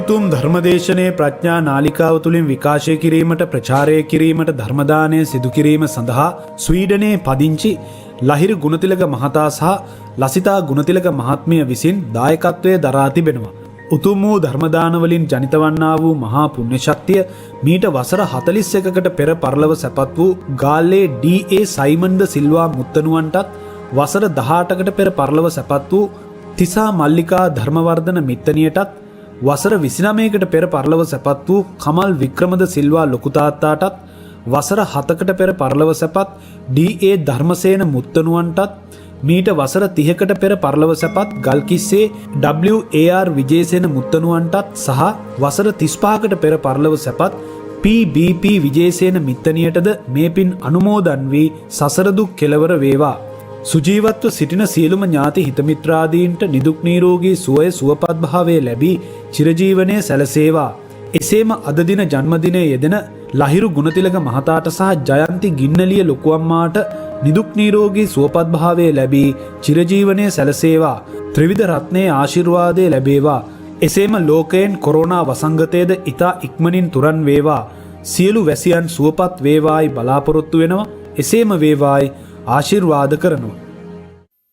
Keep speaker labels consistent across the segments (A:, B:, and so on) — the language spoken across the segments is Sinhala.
A: උතුම් ධර්මදේශනයේ ප්‍රඥා නාලිකාව තුළින් විකාශය කිරීමට ප්‍රචාරය කිරීමට ධර්මදානය සිදු කිරීම සඳහා ස්වීඩනයේ පදිංචි ලහිරු ගුණතිලක මහතා සහ ලසිතා ගුණතිලක මහත්මිය විසින් දායකත්වය දරා තිබෙනවා. උතුම් වූ ධර්මදානවලින් ජනිතවන්නා වූ මහා පුණ්‍ය ශක්තිය මීට වසර 41කට පෙර පරලොව සැපත් වූ ගාල්ලේ ඩී.ඒ. සයිමන්ද සිල්වා මුත්තනුවන්ටත් වසර 18කට පෙර පරලොව සැපත් වූ තිසා මල්ලිකා ධර්මවර්ධන මිත්තනියටත් වසර 29කට පෙර පරලොව සැපත් වූ කමල් වික්‍රමද සිල්වා ලොකු තාත්තාටත් වසර 7කට පෙර පරලොව සැපත් ඩී.ඒ. ධර්මසේන මුත්තනුවන්ටත් මීට වසර 30කට පෙර පරලොව සැපත් ගල්කිස්සේ W.A.R. විජේසේන මුත්තනුවන්ටත් සහ වසර 35කට පෙර පරලොව සැපත් P.B.P. විජේසේන මිත්තනියටද මේ පින් අනුමෝදන් වී සසර දුක් කෙලවර වේවා. සුජීවත්ව සිටින සියලුම ඥාති හිතමිත්‍රාදීන්ට නිදුක් නිරෝගී සුවය සුවපත් භාවය ලැබී චිරජීවනයේ සැලසේවා. එසේම අද දින ජන්මදිනයේ යෙදෙන ලහිරු ගුණතිලක මහතාට සහ ජයන්ති ගින්නලිය ලොකු අම්මාට නිදුක් නිරෝගී සුවපත් භාවය ලැබී චිරජීවනයේ සැලසේවා. ත්‍රිවිධ රත්නයේ ආශිර්වාදය ලැබේවා. එසේම ලෝකයෙන් කොරෝනා වසංගතයේද ඉතා ඉක්මනින් තුරන් වේවා. සියලු වැසියන් සුවපත් වේවායි බලාපොරොත්තු වෙනවා. එසේම වේවායි ආශිර්වාද කරනවා.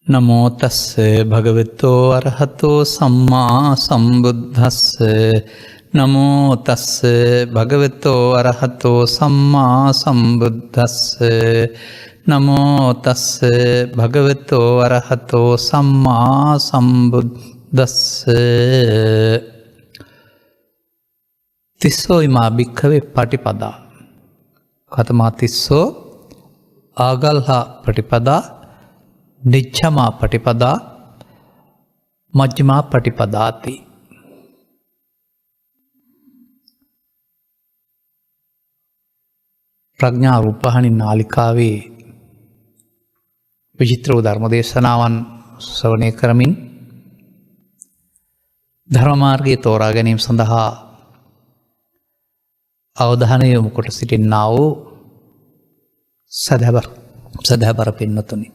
B: නමෝ තස්ස භගවතෝ අරහතෝ සම්මා සම්බුද්දස්ස. නමෝ තස්ස භගවතෝ අරහතෝ සම්මා සම්බුද්දස්ස. නමෝ තස්ස භගවතෝ අරහතෝ සම්මා සම්බුද්දස්ස. තිස්සෝ ඉමා භික්ඛවේ පටිපදා කතමා තිස්සෝ ආගල්හා පටිපදා නිච්ඡමා පටිපදා මජ්ක්‍ධිමා පටිපදාති. ප්‍රඥා රූපහානි නාලිකාවේ විචිත්‍ර වූ ධර්මදේශනාවන් ශ්‍රවණය කරමින් ධර්ම මාර්ගයේ තෝරා ගැනීම සඳහා අවධානය යොමු කොට සිටින්නා වූ සදහබර පින්නතුනි,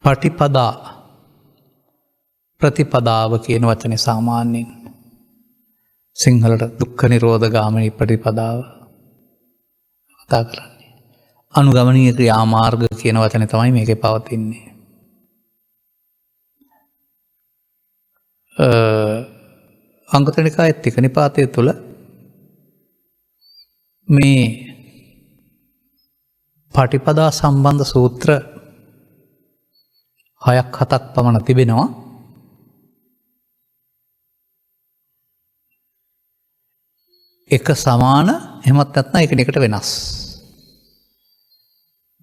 B: පටිපදා ප්‍රතිපදාව කියන වචනේ සාමාන්‍යයෙන් සිංහලට දුක්ඛ නිරෝධ ගාමිනී ප්‍රතිපදාව කතා කරන්නේ. අනුගමනීය ක්‍රියාමාර්ග කියන වචනේ තමයි මේකේ පවතින්නේ. අංගුත්තර නිකායේ තික නිපාතය තුළ මේ පටිපදා සම්බන්ධ සූත්‍ර 6-7ක් පමණ තිබෙනවා. එක සමාන, එහෙමත් නැත්නම් එකිනෙකට වෙනස්.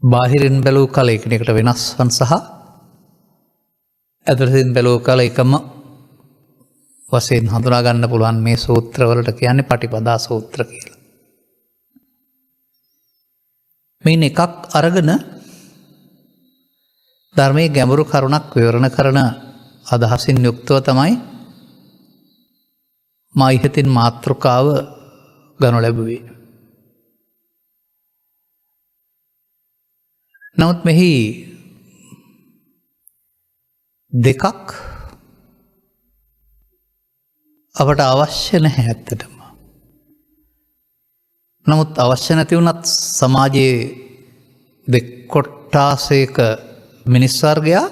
B: බාහිරින් බැලූ කල එකිනෙකට වෙනස් වන සහ ඇතුළතින් බැලූ කල එකම වශයෙන් හඳුනා ගන්න පුළුවන් මේ සූත්‍රවලට කියන්නේ පටිපදා සූත්‍ර කියලා. මේන් එකක් අරගෙන ධර්මයේ ගැඹුරු කරුණක් විවරණ කරන අදහසින් යුක්තව තමයි මා ඉහතින් මාතෘකාව ගනු ලැබුවේ. නමුත් මෙහි දෙකක් අපට අවශ්‍ය නැහැ ඇත්තටම. නමුත් අවශ්‍ය නැති වුණත් සමාජයේ දෙක් කොට්ටාසයක මිනිස් වර්ගයා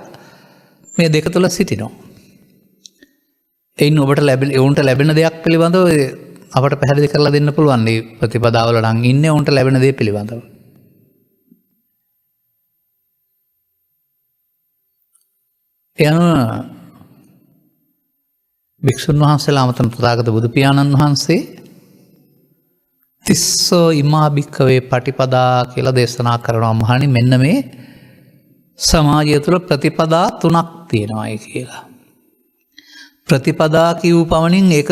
B: මේ දෙක තුළ සිටිනවා. එයින් ඔබට ඔවුන්ට ලැබෙන දෙයක් පිළිබඳව අපට පැහැදිලි කරලා දෙන්න පුළුවන්. මේ ප්‍රතිපදාවල නම් ඉන්නේ ඔවුන්ට ලැබෙන දේ පිළිබඳව. එයන භික්ෂුන් වහන්සේලා අමතන තථාගත බුදු පියාණන් වහන්සේ තිස්සෝ ඉමා භික්ඛවේ පටිපදා කියලා දේශනා කරනවා. මහණනි, මෙන්න මේ සමාජය තුළ ප්‍රතිපදා 3ක් තියෙනවායි කියලා. ප්‍රතිපදා කියූ පමණින් ඒක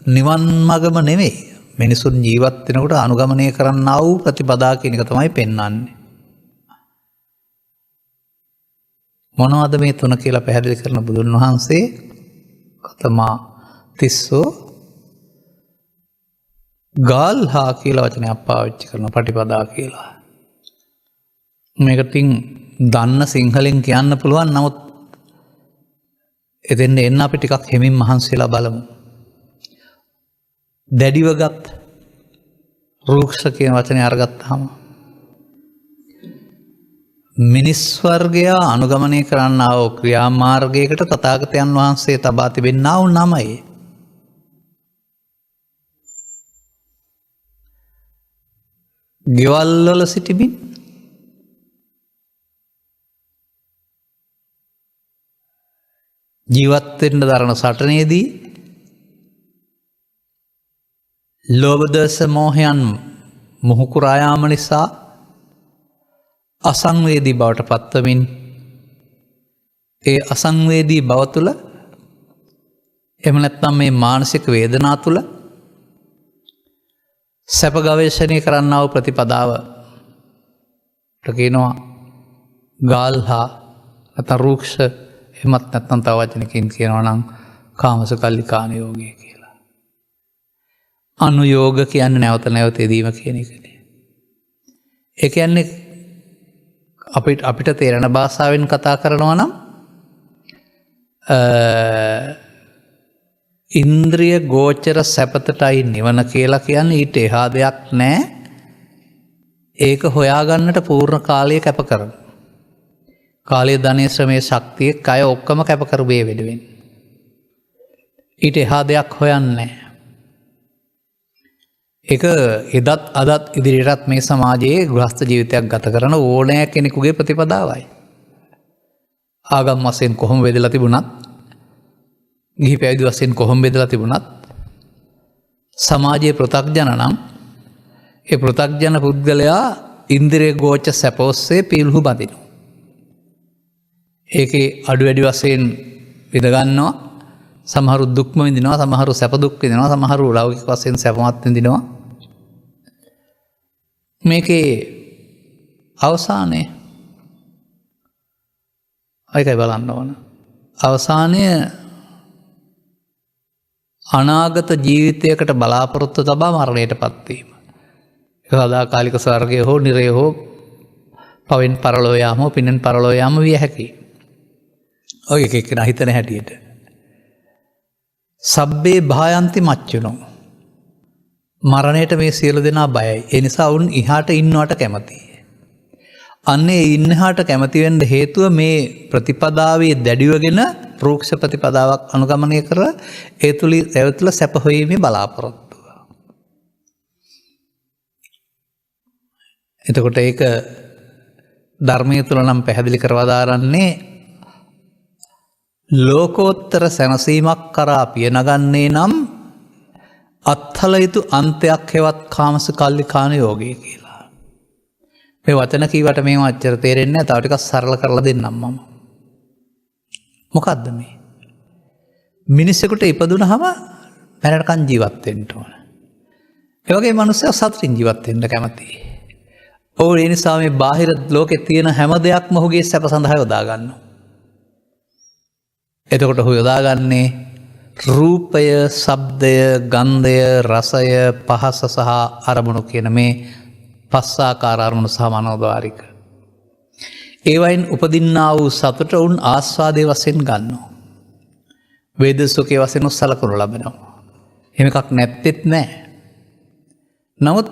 B: නිවන් මගම නෙමෙයි. මිනිසුන් ජීවත් වෙනකොට අනුගමනය කරන්නා වූ ප්‍රතිපදා කියන එක තමයි පෙන්වන්නේ. මොනවද මේ 3 කියලා පැහැදිලි කරන බුදුන් වහන්සේ කතමා තිස්සෝ ගාල්හා කියලා වචනයක් පාවිච්චි කරන පටිපදා කියලා. මේකටින් දන්න සිංහලෙන් කියන්න පුළුවන් නමුත් එතෙන්ට එන්න අපි ටිකක් හෙමින් මහන්සිලා බලමු. දැඩිවගත් රූක්ෂ කියන වචනය අරගත්තාම මිනිස් වර්ගයා අනුගමනය කරන්නා වූ ක්‍රියාමාර්ගයකට තථාගතයන් වහන්සේ තබා තිබෙන්නා වූ නමයි. ගෙවල් වල සිටිමින් ජීවත් වෙන්න දරන සටනේදී ලෝභ දෝෂ මෝහයන් මුහුකුරා යාම නිසා අසංවේදී බවට පත්වමින් ඒ අසංවේදී බව තුළ එහෙම නැත්නම් මේ මානසික වේදනා තුළ සැප ගවේෂණය කරන්නා වූ ප්‍රතිපදාව කියනවා ගාල්හා නැත්නම් රූක්ෂ එහෙමත් නැත්නම් තව වචනකින් කියනවා නම් කාමසුකල්ලිකාන යෝගය කියලා. අනුയോഗ කියන්නේ නැවත නැවත යෙදීම කියන එකනේ. ඒ කියන්නේ අපිට තේරෙන භාෂාවෙන් කතා කරනවා නම් ඉන්ද්‍රිය ගෝචර සැපතටයි නිවන කියලා කියන්නේ ඊට එහා දෙයක් නැහැ. ඒක හොයාගන්නට පූර්ණ කාලය කැප කරන. කාලය ධනය ශ්‍රමයේ ශක්තිය කය ඔක්කොම කැප කරුවේ වෙනුවෙන්. ඊට එහා දෙයක් හොයන්නේ නැහැ. ඒක එදත් අදත් ඉදිරියටත් මේ සමාජයේ ගෘහස්ත ජීවිතයක් ගත කරන ඕනෑ කෙනෙකුගේ ප්‍රතිපදාවයි. ආගම් වශයෙන් කොහොම බෙදලා තිබුණත්, ගිහි පැවිදි වශයෙන් කොහොම බෙදලා තිබුණත්, සමාජයේ පෘථග්ජන නම් ඒ පෘථග්ජන පුද්ගලයා ඉන්ද්‍රිය ගෝචර සැප ඔස්සේ පිළිහු බඳිනවා. ඒකේ අඩු වැඩි වශයෙන් විඳ ගන්නවා. සමහරු දුක්ම විඳිනවා, සමහරු සැප දුක් විඳිනවා, සමහරු ලෞකික වශයෙන් සැපමත් විඳිනවා. මේකේ අවසානය ඒකයි බලන්න ඕන. අවසානය අනාගත ජීවිතයකට බලාපොරොත්තු තබා මරණයට පත්වීම. ඒක සදාකාලික ස්වර්ගය හෝ නිරය හෝ පවෙන් පරලෝ යාම හෝ පිනෙන් පරලෝ යාම විය හැකියි. ඔය එක එක්කෙනා හිතන හැටියට. සබ්බේ භායන්ති මච්චුනෝ. මරණයට මේ සියලු දෙනා බයයි. ඒ නිසා උන් ඉහාට ඉන්නවට කැමතියි. අන්නේ ඉන්නහාට කැමති වෙන්න හේතුව මේ ප්‍රතිපදාවේ දැඩිවගෙන රූක්ෂ ප්‍රතිපදාවක් අනුගමනය කර ඒ තුළ සැප හොයීමේ බලාපොරොත්තුව. එතකොට ඒක ධර්මයේ තුල නම් පැහැදිලි කරවදාරන්නේ ලෝකෝත්තර සැනසීමක් කරා පිය නගන්නේ නම් අත්හල යුතු අන්තයක් හෙවත් කාමසුකල්ලිකාන යෝගය කියලා. මේ වචන කීවට මේව අච්චර තේරෙන්නේ නැහැ. තව ටිකක් සරල කරලා දෙන්නම් මම. මොකද්ද මේ? මිනිසෙකුට ඉපදුනහම මැරෙනකන් ජීවත් වෙන්න ඕන. ඒ වගේ මිනිස්සු සතුටින් ජීවත් වෙන්න කැමතියි. ඒ නිසා මේ බාහිර ලෝකේ තියෙන හැම දෙයක්ම ඔහුගේ සැප සඳහා යොදා ගන්නවා. එතකොට ඔහු යොදාගන්නේ රූපය, ශබ්දය, ගන්ධය, රසය, පහස සහ අරමුණු කියන මේ පස්සාකාර අරමුණු සහ මනෝද්වාරික. ඒවයින් උපදින්නා වූ සතුට උන් ආස්වාදයේ වශයෙන් ගන්නවා. වේද සුඛයේ වශයෙන් සලකනු ලබනවා. එහෙම එකක් නැත්තේත් නැහැ. නමුත්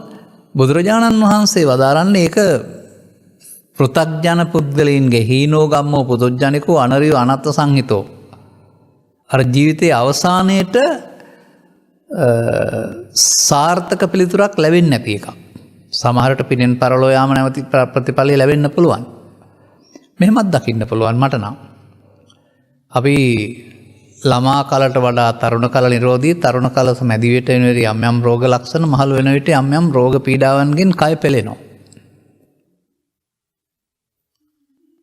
B: බුදුරජාණන් වහන්සේ වදාරන්නේ ඒක පෘථග්ජන පුද්ගලයන්ගේ හීනෝ ගම්මෝ පුදුජ්ජනිකෝ අනරියෝ අනත්ත සංහිතෝ. අර ජීවිතයේ අවසානයේට සාර්ථක පිළිතුරක් ලැබෙන්නේ නැති එකක්. සමහරට පිනෙන් පරලෝ යාම නැවති ප්‍රතිඵලය ලැබෙන්න පුළුවන්. මෙහෙමත් දකින්න පුළුවන් මට නම්. අපි ළමා කාලට වඩා තරුණ කාල නිරෝධී, තරුණ කාල මැදි විට වෙන විට යම් යම් රෝග ලක්ෂණ, මහලු වෙන විට යම් යම් රෝග පීඩාවන්ගෙන් කය පෙළෙනවා.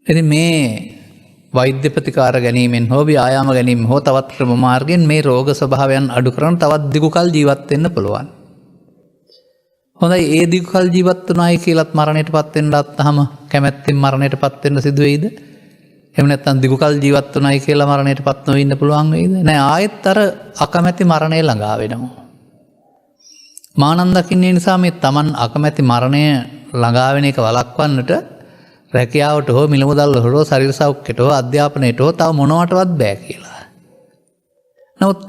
B: ඉතින් මේ වෛද්‍ය ප්‍රතිකාර ගැනීමෙන් හෝ ව්‍යායාම ගැනීමෙන් හෝ තවත් ක්‍රම මාර්ගයෙන් මේ රෝග ස්වභාවයන් අඩු කරන තවත් දිගු කල් ජීවත් වෙන්න පුළුවන්. හොඳයි, ඒ දිගු කල් ජීවත් වුණායි කියලාත් මරණයටපත් වෙන්නත් අහම කැමැත්තෙන් මරණයටපත් වෙන්න සිදු වෙයිද? එහෙම නැත්නම් දිගු කල් ජීවත් වුණායි කියලා මරණයටපත් නොවෙන්න පුළුවන් වෙයිද? නෑ, ආයෙත් අර අකමැති මරණය ළඟා වෙනවා. මානන්ද දකින්නේ නිසා මේ Taman අකමැති මරණය ළඟා වෙන එක වළක්වන්නට රැකියාවට හෝ මිල මුදල් හෝ ශරීර සෞඛ්‍යයට හෝ අධ්‍යාපනයට හෝ තව මොනවටවත් බෑ කියලා. නමුත්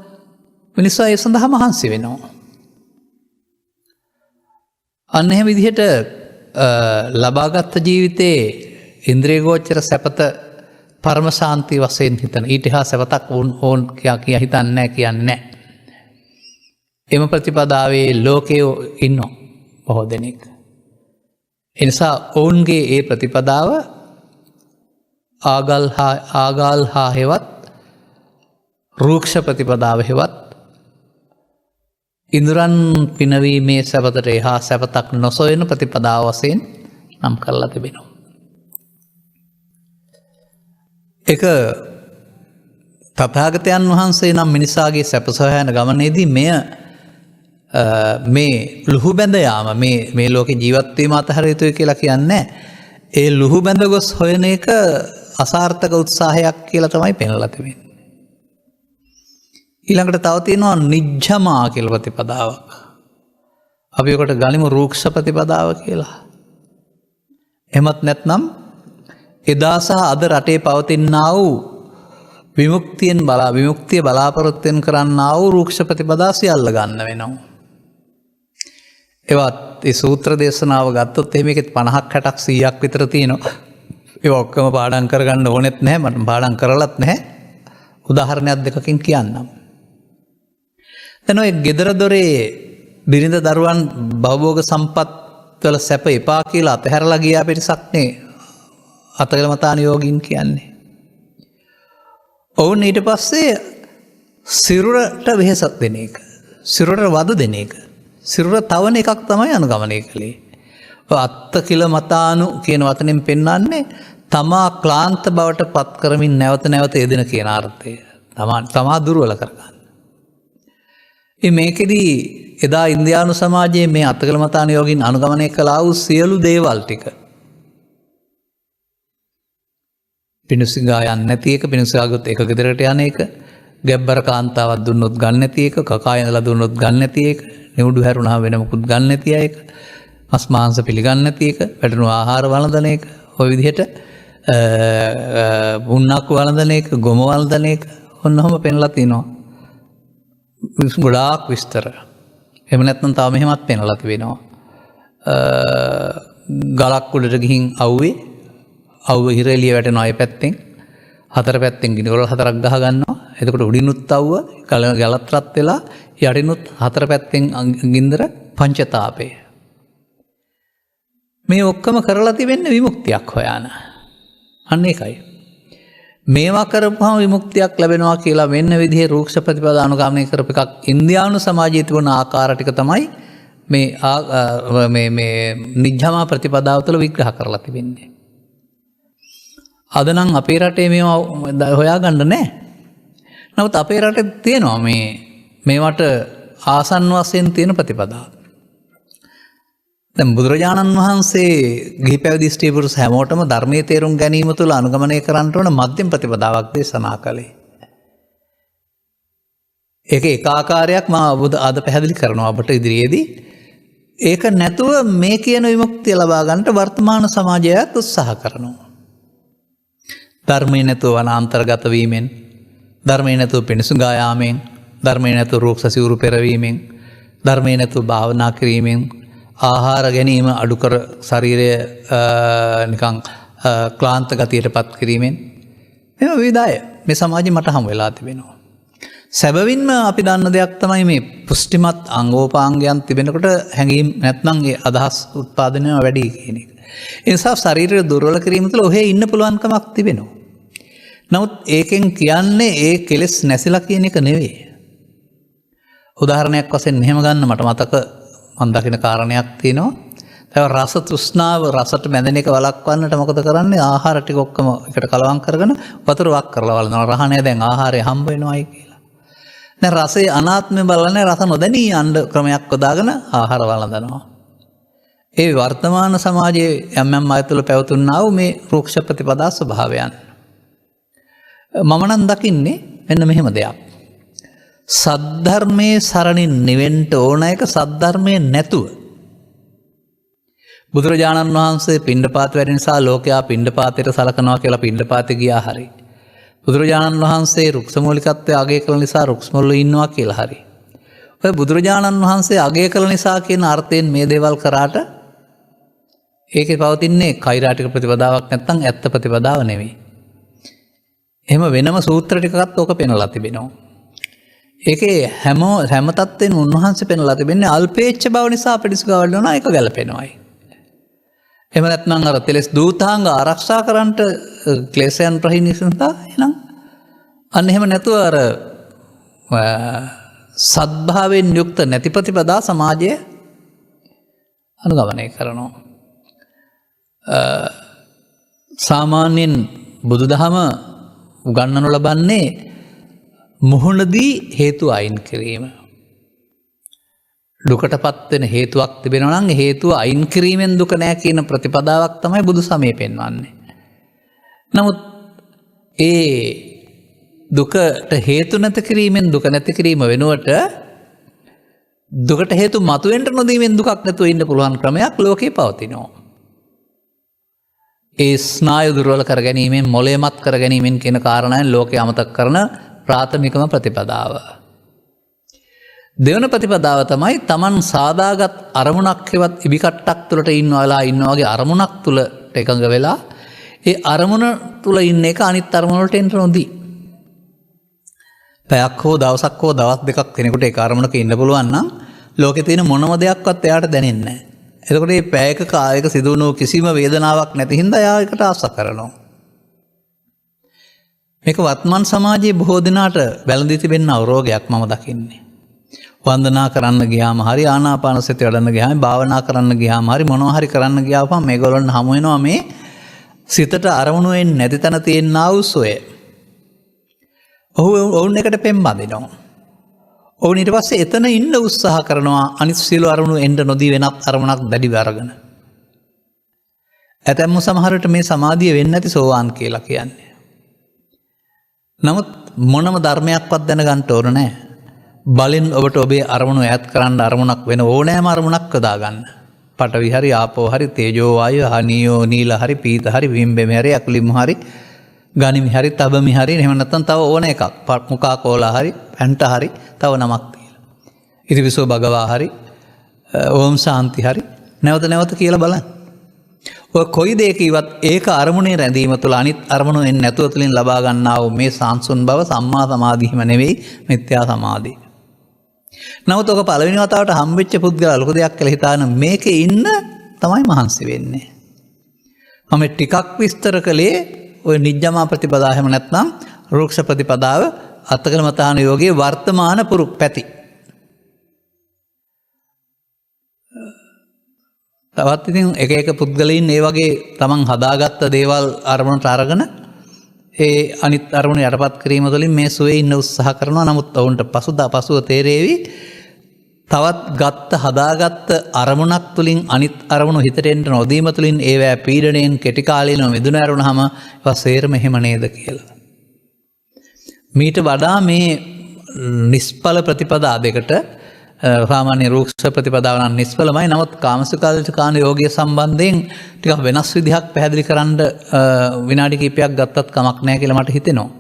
B: මිනිස්සු ඒ සඳහා මහන්සි වෙනවා. අන්න එහෙම විදිහට ලබාගත් ජීවිතයේ ඉන්ද්‍රිය ගෝචර සැපත පරම ශාන්තිය වශයෙන් හිතන. ඊට හා සැපතක් ඕන් කියා හිතන්නේ නැහැ කියන්නේ නැහැ. එම ප්‍රතිපදාවේ ලෝකයේ ඉන්නෝ බොහෝ දෙනෙක්. ඒ නිසා ඔවුන්ගේ ඒ ප්‍රතිපදාව ආගල් හා හෙවත් රූක්ෂ ප්‍රතිපදාව හෙවත් ඉන්ද්‍රයන් පිනවීමේ සැපතට එහා සැපතක් නොසොයන ප්‍රතිපදාව වශයෙන් නම් කරලා තිබෙනවා. එක තථාගතයන් වහන්සේ නම් මිනිසාගේ සැප සොයන ගමනේදී මේ ලුහු බැඳ යාම මේ ලෝකේ ජීවත් වීම අතහැර යුතුයි කියලා කියන්නේ ඒ ලුහු බැඳ ගොස් හොයන එක අසාර්ථක උත්සාහයක් කියලා තමයි පෙන්වලා තිබෙන්නේ. ඊළඟට තව තියෙනවා නිජ්ජමා කියලා ප්‍රතිපදාවක්. අපි ඔකට ගනිමු රූක්ෂ ප්‍රතිපදාව කියලා. එහෙමත් නැත්නම් එදා සහ අද රටේ පවතිනා වූ විමුක්තිය බලාපොරොත්තුෙන් කරන්නා වූ රූක්ෂ ප්‍රතිපදා සියල්ල ගන්න වෙනවා. ඒවත් ඒ සූත්‍ර දේශනාව ගත්තොත් එහෙම එකෙත් 50ක් 60ක් 100ක් විතර තියෙනවා. ඒවා ඔක්කොම පාඩම් කරගන්න ඕනෙත් නැහැ. මට පාඩම් කරලත් නැහැ. උදාහරණයක් දෙකකින් කියන්නම්. දැන් ඔය ගෙදර දොරේ බිරිඳ දරුවන් භවභෝග සම්පත් වල සැප එපා කියලා අතහැරලා ගියා පිරිසක් නේ අතගලමතාන යෝගීන් කියන්නේ. ඔවුන් ඊට පස්සේ සිරුරට වෙහෙසක් දෙන එක. සිරුරට වද දෙන එක. සිරුර තවන එකක් තමයි අනුගමනය කළේ. අත්තකිලමතානු කියන වචනෙන් පෙන්වන්නේ තමා ක්ලාන්ත බවට පත් කරමින් නැවත නැවත යෙදෙන කියන අර්ථය. තමා දුර්වල කරගන්න. මේකෙදී එදා ඉන්දියානු සමාජයේ මේ අත්තකලමතාන යෝගීන් අනුගමනය කළා වූ සියලු දේවල් ටික පිණුසිඟා යන්නේ නැති එක, පිණුසිඟාගොත් එක ගෙදරට යන එක, ගැබ්බර කාන්තාවක් දුන්නොත් ගන්න නැති එක, කකා ඉඳලා දුන්නොත් ගන්න නැති එක, නිවුඩු හැරුණාම වෙන මොකුත් ගන්න නැති එක, මස් මාංශ පිළිගන්නේ නැති එක, වැටෙන ආහාර වළඳන එක, ඔය විදිහට වුණක් වළඳන එක, ගොම වළඳන එක ඔන්නෝම පෙන්ලා තිනවා. ගොඩාක් විස්තර. එහෙම නැත්නම් තව මෙහෙමත් පෙන්ලා තිබෙනවා. ගලක් උඩට ගිහින් අවුව හිර එළිය වැටෙනවා අය පැත්තෙන්. හතර පැත්තෙන් ගිනිගොඩ හතරක් ගහ ගන්නවා. එතකොට උඩිනුත් අවුව ගලත් රත් වෙලා යටිනුත් හතර පැත්තෙන් ගින්දර පංචතාපය. මේ ඔක්කොම කරලා තිබෙන්නේ විමුක්තියක් හොයාන. අන්න ඒකයි. මේවා කරපුවම විමුක්තියක් ලැබෙනවා කියලා වෙන්න විදිහේ රූක්ෂ ප්‍රතිපදා අනුගමනය කරපු එකක් ඉන්දියානු සමාජයේ තිබුණ ආකාර ටික තමයි මේ නිජ්ජමා ප්‍රතිපදාව තුළ විග්‍රහ කරලා තිබෙන්නේ. අද නම් අපේ රටේ මේවා හොයාගන්න නැහැ. නමුත් අපේ රටේ තියෙනවා මේවට ආසන්න වශයෙන් තියෙන ප්‍රතිපදාව. දැන් බුදුරජාණන් වහන්සේ ගිහි පැවිදි ස්ත්‍රී පුරුෂ හැමෝටම ධර්මයේ තේරුම් ගැනීම තුළ අනුගමනය කරන්න ඕන මධ්‍යම ප්‍රතිපදාවක් දේශනා කළේ. ඒක එක ආකාරයක් මම අද පැහැදිලි කරනවා ඔබට ඉදිරියේදී. ඒක නැතුව මේ කියන විමුක්තිය ලබා ගන්නට වර්තමාන සමාජයත් උත්සාහ කරනවා. ධර්මයේ නැතුව වනාන්තරගත වීමෙන්, ධර්මයේ නැතුව පිණිසුඟා යාමෙන්, ධර්මයේ නැතුව රූක්ෂ සිවුරු පෙරවීමෙන්, ධර්මයේ නැතුව භාවනා කිරීමෙන්, ආහාර ගැනීම අඩු කර ශරීරය නිකන් ක්ලාන්ත ගතියට පත් කිරීමෙන් මේ විවිධය මේ සමාජෙ මට හම් වෙලා තිබෙනවා. සැබවින්ම අපි දන්න දෙයක් තමයි මේ පුෂ්ටිමත් අංගෝපාංගයන් තිබෙනකොට හැඟීම් නැත්නම් ඒ අදහස් උත්පාදනය වැඩි කියන එක. ඒ නිසා ශරීරය දුර්වල කිරීම තුළ ඔහේ ඉන්න පුළුවන්කමක් තිබෙනවා. නමුත් ඒකෙන් කියන්නේ ඒ කෙලෙස් නැසිලා කියන එක නෙවෙයි. උදාහරණයක් වශයෙන් මෙහෙම ගන්න මට මතක මම දකින කාරණයක් තියෙනවා. දැන් රස තෘෂ්ණාව රසට බැඳෙන එක වළක්වන්නට මොකද කරන්නේ? ආහාර ටික ඔක්කොම එකට කලවම් කරගෙන වතුර වක් කරලා වළඳනවා. රහණය දැන් ආහාරය හම්බ වෙනවයි කියලා. දැන් රසයේ අනාත්මය බලන්නේ රස නොදැනී යන්න ක්‍රමයක් යොදාගෙන ආහාර වළඳනවා. ඒ වර්තමාන සමාජයේ යම් යම් අය තුළ පැවතුනා වූ මේ රූක්ෂ ප්‍රතිපදා ස්වභාවයන්. මම නම් දකින්නේ මෙන්න මෙහෙම දෙයක්. සද්ධර්මයේ සරණින් නිවෙන්න ඕන එක සද්ධර්මයේ නැතුව බුදුරජාණන් වහන්සේ පිණ්ඩපාත වැඩ නිසා ලෝකයා පිණ්ඩපාතයට සලකනවා කියලා පිණ්ඩපාත ගියා හරි. බුදුරජාණන් වහන්සේ රුක්සමූලිකත්වය අගය කළ නිසා රුක්ස්මොල්ල ඉන්නවා කියලා හරි. ඔය බුදුරජාණන් වහන්සේ අගය කළ නිසා කියන අර්ථයෙන් මේ දේවල් කරාට ඒකේ පවතින්නේ කෛරාටික ප්‍රතිපදාවක් නැත්නම් ඇත්ත ප්‍රතිපදාව නෙවෙයි. එහෙම වෙනම සූත්‍ර ටිකකත් ඕක පෙන්වලා තිබෙනවා. ඒකේ හැම තත්ත්වෙන් උන්වහන්සේ පෙන්වලා තිබෙන්නේ අල්පේච්ඡ බව නිසා පිටිසුගවල් වෙනවා ඒක ගැලපෙනවායි. එහෙම නැත්නම් අර තෙලස් දූතාංග ආරක්ෂා කරන්නට ක්ලේශයන් ප්‍රහීනීසන්තා එහෙනම් අන්න එහෙම නැතුව අර සද්භාවයෙන් යුක්ත නැති ප්‍රතිපදා සමාජය අනුගමනය කරනවා. සාමාන්‍යයෙන් බුදුදහම උගන්වනු ලබන්නේ මුහුණදී හේතු අයින් කිරීම. දුකට පත්වෙන හේතුවක් තිබෙනවා නම් හේතුව අයින් කිරීමෙන් දුක නෑ කියන ප්‍රතිපදාවක් තමයි බුදු සමය පෙන්වන්නේ. නමුත් ඒ දුකට හේතු නැති කිරීමෙන් දුක නැති කිරීම වෙනුවට දුකට හේතු මතුවෙන්න නොදීමෙන් දුකක් නැතුව ඉන්න පුළුවන් ක්‍රමයක් ලෝකේ පවතිනවා. ඒ ස්නායු දුර්වල කර ගැනීමෙන් මොළය මත් කර ගැනීමෙන් කියන කාරණයෙන් ලෝකේ අමතක කරන ප්‍රාථමිකම ප්‍රතිපදාව. දෙවන ප්‍රතිපදාව තමයි තමන් සාදාගත් අරමුණක් හෙවත් ඉබිකට්ටක් තුළට ඉන්නවා වගේ අරමුණක් තුළට එකඟ වෙලා ඒ අරමුණ තුළ ඉන්න එක අනිත් අරමුණ වලට එන්න නොදී. පැයක් හෝ දවසක් හෝ දවස් දෙකක් කෙනෙකුට ඒ අරමුණක ඉන්න පුළුවන් නම් ලෝකේ තියෙන මොනම දෙයක්වත් එයාට දැනෙන්නේ නැහැ. එතකොට මේ පැයක කායක සිදුවුණු කිසිම වේදනාවක් නැති හින්දා එයා ඒකට ආස කරනවා. මේක වත්මන් සමාජයේ බොහෝ දෙනාට වැළඳී තිබෙන රෝගයක් මම දකින්නේ. වන්දනා කරන්න ගියාම හරි ආනාපාන සතිය වඩන්න ගියාම භාවනා කරන්න ගියාම හරි මොනවා හරි කරන්න ගියාම මේගොල්ලන් හමු වෙනවා මේ සිතට අරමුණු වෙන්නේ නැති තැන තියෙන ආවුසොය. ඔවුන් එකට පෙම් බඳිනවා. ඔවුන් ඊට පස්සේ එතන ඉන්න උත්සාහ කරනවා අනිත් සියලු අරමුණු එන්න නොදී වෙනත් අරමුණක් දැඩිව අරගෙන. ඇතැම්ම සමහරට මේ සමාධිය වෙන්නේ නැති සෝවාන් කියලා කියන්නේ. නමුත් මොනම ධර්මයක්වත් දැනගන්න ඕන නැහැ. බලෙන් ඔබට ඔබේ අරමුණු ඈත් කරන්න අරමුණක් වෙන ඕනෑම අරමුණක් යොදා ගන්න. පඨවි හරි ආපෝ හරි තේජෝ වායු හනියෝ නීල හරි පීත හරි විම්බෙම හරි අකුලිම හරි ගනිමි හරි තබමි හරි එහෙම නැත්නම් තව ඕන එකක් මුකා කෝලා හරි පැන්ට හරි තව නමක් තියලා. ඉතිවිසෝ භගවා හරි ඕම් ශාන්ති හරි නැවත නැවත කියලා බලන්න. ඔය කොයි දෙයකවත් ඒක අරමුණේ රැඳීම තුළ අනිත් අරමුණු එන්නේ නැතුව තුලින් ලබා ගන්නා වූ මේ සාන්සුන් බව සම්මා සමාධියම නෙවෙයි මිත්‍යා සමාධිය. නමුත් ඔක පළවෙනි වතාවට හම්බෙච්ච පුද්ගලයා ලොකු දෙයක් කියලා හිතාන මේකේ ඉන්න තමයි මහන්සි වෙන්නේ. මම ටිකක් විස්තර කළේ ඔය නිජ්ජමා ප්‍රතිපදාව හැම නැත්නම් රෝක්ෂ ප්‍රතිපදාව අත්තකලමතාන යෝගයේ වර්තමාන පුරු පැති. තවත් ඉතින් එක එක පුද්ගලයින් ඒ වගේ තමන් හදාගත්ත දේවල් අරමුණට අරගෙන ඒ අනිත් අරමුණ යටපත් කිරීම තුළින් මේ සුවේ ඉන්න උත්සාහ කරනවා. නමුත් ඔවුන්ට පසුව තේරේවි තවත් හදාගත්ත අරමුණක් තුළින් අනිත් අරමුණු හිතට එන්න නොදීම තුළින් ඒවැ පීඩණයෙන් කෙටි කාලීනව මිදුණ ඇරුණාම ඒවා සේරම එහෙම නේද කියලා. මීට වඩා මේ නිෂ්ඵල ප්‍රතිපදා දෙකට සාමාන්‍ය රූක්ෂ ප්‍රතිපදාව නම් නිෂ්ඵලමයි. නමුත් කාමසුඛාන යෝගය සම්බන්ධයෙන් ටිකක් වෙනස් විදිහක් පැහැදිලි කරන්න විනාඩි කිහිපයක් ගත්තත් කමක් නැහැ කියලා මට හිතෙනවා.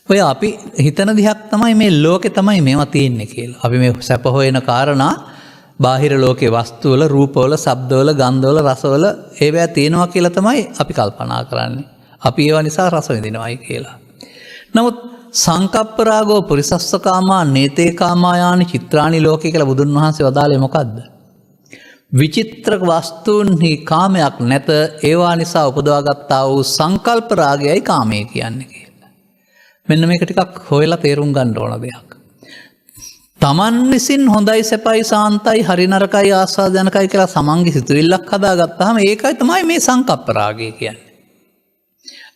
B: ඔය අපි හිතන දිහක් තමයි මේ ලෝකේ තමයි මේවා තියෙන්නේ කියලා. අපි මේ සැප හොයන කාරණා බාහිර ලෝකේ වස්තුවල, රූපවල, ශබ්දවල, ගන්ධවල, රසවල ඒවා තියෙනවා කියලා තමයි අපි කල්පනා කරන්නේ. අපි ඒවා නිසා රස විඳිනවායි කියලා. නමුත් සංකප්ප රාගෝ පුරිසස්ස කාමා නේතේ කාමායානි චිත්‍රානි ලෝකේ කියලා බුදුන් වහන්සේ වදාළේ මොකද්ද? විචිත්‍ර වස්තුන්හි කාමයක් නැත ඒවා නිසා උපදවාගත්තා වූ සංකල්ප රාගයයි කාමය කියන්නේ කියලා. මෙන්න මේක ටිකක් හොයලා තේරුම් ගන්න ඕන දෙයක්. තමන් විසින් හොඳයි සැපයි සාන්තයි හරි නරකයි ආස්වාදජනකයි කියලා සමන්ගේ සිතුවිල්ලක් හදාගත්තාම ඒකයි තමයි මේ සංකප්ප රාගය කියන්නේ.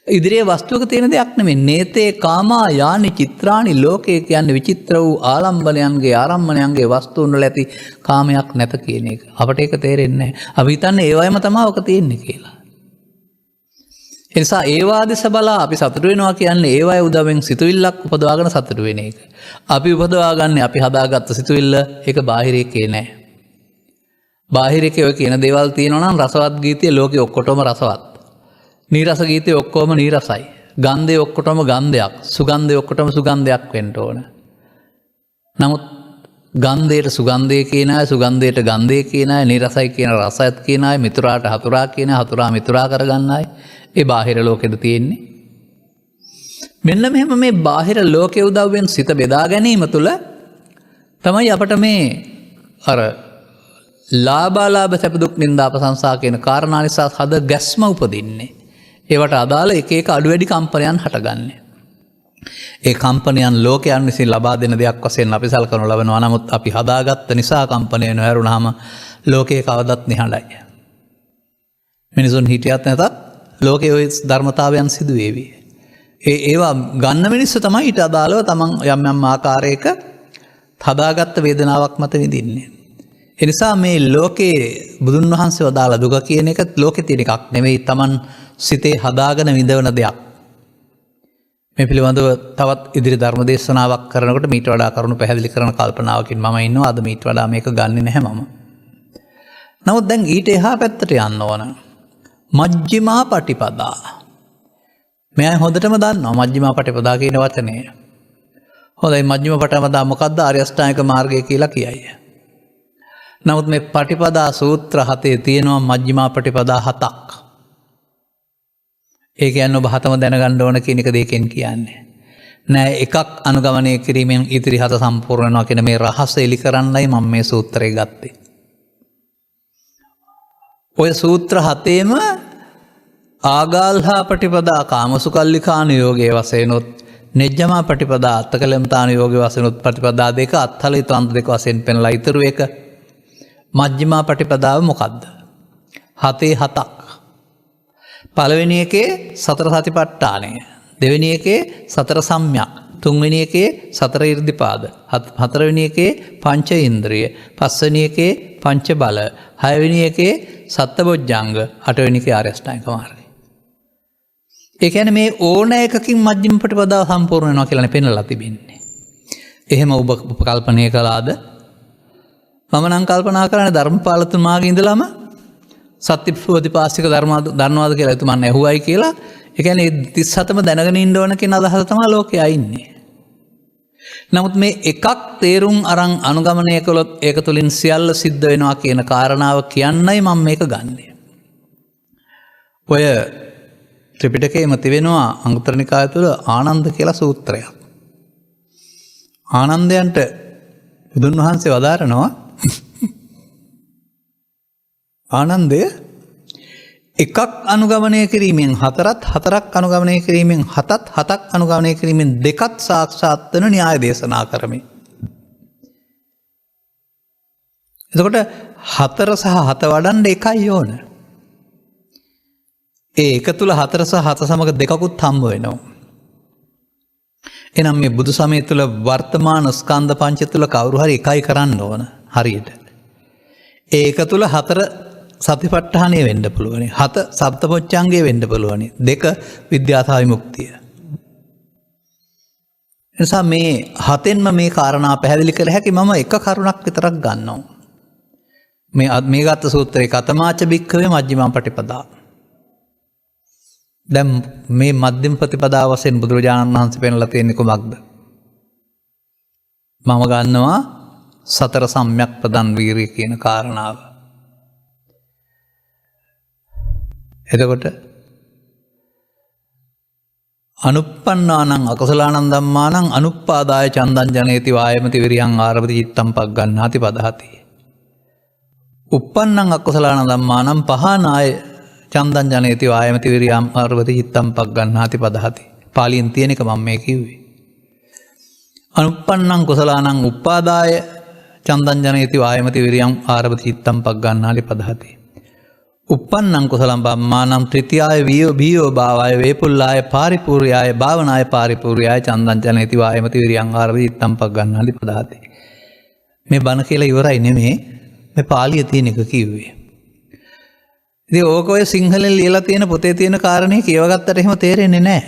B: ඉදිරියේ වස්තුවක තියෙන දෙයක් නෙමෙයි. නේතේ කාමා යානි චිත්‍රානි ලෝකේ කියන්නේ විචිත්‍ර වූ ආලම්බනයන්ගේ ආරම්මණයන්ගේ වස්තුන් වල ඇති කාමයක් නැත කියන එක. අපට ඒක තේරෙන්නේ නැහැ. අපි හිතන්නේ ඒ වගේම තමයි ඔක තියෙන්නේ කියලා. ඒ නිසා ඒවා දෙස බලා අපි සතුටු වෙනවා කියන්නේ ඒවායේ උදවෙන් සිතුවිල්ලක් උපදවාගෙන සතුටු වෙන එක. අපි උපදවාගන්නේ අපි හදාගත්ත සිතුවිල්ල ඒක බාහිර එකේ නෑ. බාහිරක ඔය කියන දේවල් තියෙනවා නම් රසවත් ගීතය ලෝකෙ ඔක්කොටම රසවත්. නීරස ගීතය ඔක්කොම නීරසයි. ගන්ධය ඔක්කොටම ගන්ධයක්. සුගන්ධය ඔක්කොටම සුගන්ධයක් වෙන්න ඕන. නමුත් ගන්ධයට සුගන්ධය කියන අය, සුගන්ධයට ගන්ධය කියන අය, නීරසයි කියන රසයත් කියන අය, මිතුරාට හතුරා කියන අය, හතුරා මිතුරා කරගන්න අය, ඒ බාහිර ලෝකෙද තියෙන්නේ. මෙන්න මෙහෙම මේ බාහිර ලෝකෙ උදව්වෙන් සිත බෙදා ගැනීම තුළ තමයි අපට මේ අර ලාභාලාභ සැප දුක් නින්දා ප්‍රශංසා කියන කාරණා නිසා හද ගැස්ම උපදින්නේ. ඒවට අදාළ එක එක අඩු වැඩි කම්පනයන් හටගන්නේ. ඒ කම්පනයන් ලෝකයන් විසින් ලබා දෙන දෙයක් වශයෙන් අපි සලකනු ලබනවා. නමුත් අපි හදාගත්ත නිසා කම්පනය නොහැරුණාම ලෝකයේ කවදත් නිහඬයි. මිනිසුන් හිටියත් නැතත් ලෝකයේ ওই ධර්මතාවයන් සිදු වේවි. ඒවා ගන්න මිනිස්සු තමයි ඊට අදාළව තමන් යම් යම් ආකාරයක හදාගත්ත වේදනාවක් මත විඳින්නේ. ඒ නිසා මේ ලෝකේ බුදුන් වහන්සේ වදාළ දුක කියන එක ලෝකේ තියෙන එකක් නෙවෙයි, තමන් සිතේ හදාගෙන විඳවන දෙයක්. මේ පිළිබඳව තවත් ඉදිරි ධර්ම දේශනාවක් කරනකොට මීට වඩා කරුණු පැහැදිලි කරන කල්පනාවකින් මම ඉන්නවා. අද මීට වඩා මේක ගන්නෙ නැහැ මම. නමුත් දැන් ඊට එහා පැත්තට යන්න ඕන. මජ්ක්‍ධිමා පටිපදා. මේ අය හොඳටම දන්නවා මජ්ක්‍ධිමා පටිපදා කියන වචනය. හොඳයි, මජ්ක්‍ධිම පටිපදා මොකක්ද? ආර්ය අෂ්ටාංගික මාර්ගය කියලා කියයි. නමුත් මේ පටිපදා සූත්‍ර 7 තියෙනවා මජ්ක්‍ධිමා පටිපදා 7ක්. ඒ කියන්නේ ඔබ හතම දැනගන්න ඕන කියන එක දෙකෙන් කියන්නේ. නෑ, එකක් අනුගමනය කිරීමෙන් ඉතිරි 7 සම්පූර්ණ වෙනවා කියන මේ රහස එලි කරන්නයි මම මේ සූත්‍රය ගත්තේ. ඔය සූත්‍ර 7ෙම ආගාල්හා පටිපදා කාමසුකල්ලිකාන යෝගයේ වශයෙන්ොත්, නෙජ්ජමා පටිපදා අත්තකලමතාන යෝගයේ වශයෙන්ොත් ප්‍රතිපදා දෙක අත්හලිත අන්ත දෙක වශයෙන් පෙන්ලා ඉතුරු එක මජ්ක්‍ධිමා පටිපදාව මොකද්ද? 7ක්. පළවෙනි එකේ සතර සතිපට්ඨානය, දෙවෙනි එකේ සතර සම්‍යක්, තුන්වෙනි එකේ සතර ඉර්ධිපාද, හතරවෙනි එකේ පංච ඉන්ද්‍රිය, පස්වෙනි එකේ පංච බල, හයවෙනි එකේ සත්බොජ්ජංග, අටවෙනි එකේ ආර්ය අෂ්ටාංගික මාර්ගය. ඒ කියන්නේ මේ ඕන එකකින් මජ්ක්‍ධිම ප්‍රතිපදාව සම්පූර්ණ වෙනවා කියලා පෙන්නලා තිබෙන්නේ. එහෙම ඔබ කල්පනා කළාද? මම නම් කල්පනා කරන්නේ ධර්මපාලතුමාගේ ඉඳලම සත්‍යපෝධිපාසික ධර්මවාද කියලා එතුමන් ඇහුවයි කියලා. ඒ කියන්නේ 37ම දැනගෙන ඉන්න ඕන කියන අදහස තමයි ලෝකයේ ඉන්නේ. නමුත් මේ එකක් තේරුම් අරන් අනුගමනය කළොත් ඒක තුලින් සියල්ල සිද්ධ වෙනවා කියන කාරණාව කියන්නයි මම මේක ගන්නෙ. ඔය ත්‍රිපිටකයේම තිබෙනවා අංගුත්තර නිකාය තුළ ආනන්ද කියලා සූත්‍රයක්. ආනන්දයන්ට බුදුන් වහන්සේ වදාරනවා ආනන්දය එකක් අනුගමනය කිරීමෙන් 4ක් අනුගමනය කිරීමෙන් 7ක් අනුගමනය කිරීමෙන් 2ක් සාක්ෂාත් වන න්‍යාය දේශනා කරමි. එතකොට 4 සහ 7 වඩන්න 1යි ඕන. ඒ එක තුල 4 සහ 7 සමග 2කුත් හම්බ වෙනවා. එනම් මේ බුදු සමය තුල වර්තමාන ස්කන්ධ පංච තුල කවුරු හරි 1යි කරන්න ඕන හරියට. ඒ එක තුල 4 සතිපට්ඨානය වෙන්න පුළුවනි. 7 සප්තපොච්චංගය වෙන්න පුළුවනි. 2 විද්‍යාසා විමුක්තිය. එනිසා මේ 7ෙන්ම මේ කාරණා පැහැදිලි කළ හැකි මම එක කරුණක් විතරක් ගන්නවා. මේ ගත්ත සූත්‍රයේ කතමාච බික්ඛවේ මජ්ක්‍ධිමා පටිපදා. දැන් මේ මධ්‍යම ප්‍රතිපදාව වශයෙන් බුදුරජාණන් වහන්සේ පෙන්ලා තියෙන්නේ කොමක්ද? මම ගන්නවා සතර සම්‍යක් ප්‍රදන් වීරිය කියන කාරණාව. එතකොට අනුප්පන්නානං අකුසලානං ධම්මානං අනුප්පාදාය චන්දං ජනේති වායමති විරියං ආරභති චිත්තං පග්ගණ්ණාති පදහති. උප්පන්නං අකුසලානං ධම්මානං පහනාය චන්දං ජනේති වායමති විරියං ආරභති චිත්තං පග්ගණ්ණාති පදහති. පාලියෙන් තියෙන එක මම මේ කිව්වේ. අනුප්පන්නං කුසලානං උප්පාදාය චන්දං ජනේති වායමති විරියං ආරභති චිත්තං පග්ගණ්ණාති පදහති. උප්පන්නං කුසලං බම්මානම් ත්‍රිතියාය වියෝ භාවය වේපුල්ලාය පාරිපූර්යාය භාවනාය පාරිපූර්යාය චන්දං ජනේති වායමති විරියං ආරභති චිත්තං පග්ගණ්ණාති පදහති. මේ බණ කියලා ඉවරයි නෙමේ, මේ පාලිය තියෙන එක කිව්වේ. ඉතින් ඕක ඔය සිංහලෙන් ලියලා තියෙන පොතේ තියෙන කාරණේ කියවගත්තට එහෙම තේරෙන්නේ නැහැ.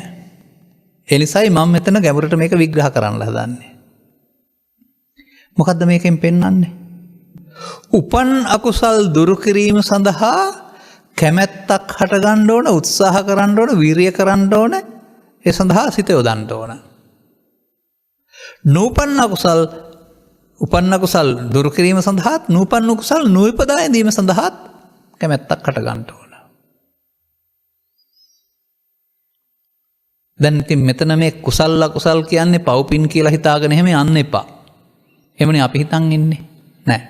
B: ඒ නිසායි මම මෙතන ගැඹුරට මේක විග්‍රහ කරන්න හදන්නේ. මොකද්ද මේකෙන් පෙන්වන්නේ? උපන් අකුසල් දුරු කිරීම සඳහා කැමැත්තක් හටගන්න ඕන, උත්සාහ කරන්න ඕන, වීරිය කරන්න ඕන, ඒ සඳහා සිත යොදන්න ඕන. උපන් අකුසල් දුරු කිරීම සඳහාත් නූපන් කුසල් නූපදා ඉඳීම සඳහාත් කැමැත්තක් හටගන්න ඕන. දැන් ඉතින් මෙතන මේ කුසල් අකුසල් කියන්නේ පව්පින් කියලා හිතාගෙන එහෙම යන්න එපා. එහෙමනේ අපි හිතන් ඉන්නේ. නෑ.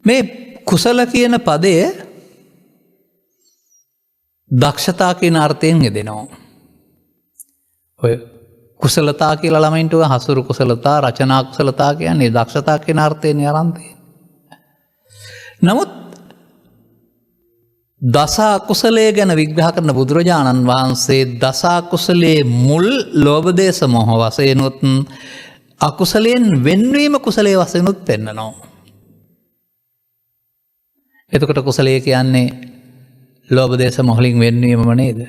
B: මේ කුසල කියන පදය දක්ෂතා කියන අර්ථයෙන් යෙදෙනවා. ඔය කුසලතා කියලා ළමයින්ට හසුරු කුසලතා, රචනා කුසලතා කියන්නේ දක්ෂතා කියන අර්ථයෙන් අරන් තියෙන්නේ. නමුත් දස අකුසලයේ ගැන විග්‍රහ කරන බුදුරජාණන් වහන්සේ දස අකුසලයේ මුල් ලෝභ දේශ මොහ වශයෙන්ුත් අකුසලයෙන් වෙන්වීම කුසලයේ වශයෙන්ුත් පෙන්නනවා. එතකොට කුසලය කියන්නේ ලෝභ දේශ මොහලින් වෙන්වීමම නේද?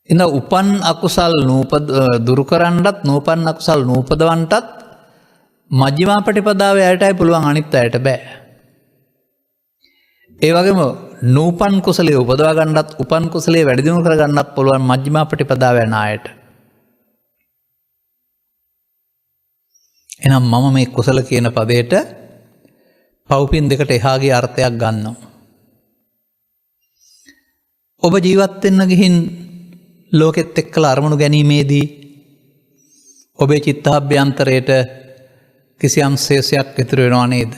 B: එන උපන් අකුසල් දුරු කරන්නත් නූපන් අකුසල් නූපදවන්නටත් මජ්ක්‍ධිමා ප්‍රතිපදාවේ අයටයි පුළුවන්, අනිත් අයට බෑ. ඒ වගේම නූපන් කුසලයේ උපදවා ගන්නත් උපන් කුසලයේ වැඩි දියුණු කර ගන්නත් පුළුවන් මජ්ක්‍ධිමා ප්‍රතිපදාවේ යන අයට. එහෙනම් මම මේ කුසල කියන පදයට පව්පින් දෙකට එහාගේ අර්ථයක් ගන්නවා. ඔබ ජීවත් වෙන්න ගිහින් ලෝකෙත් එක්කලා අරමුණු ගැනීමේදී ඔබේ චිත්තාභ්‍යන්තරයට කිසියම් ශේෂයක් ඉතුරු වෙනව නේද?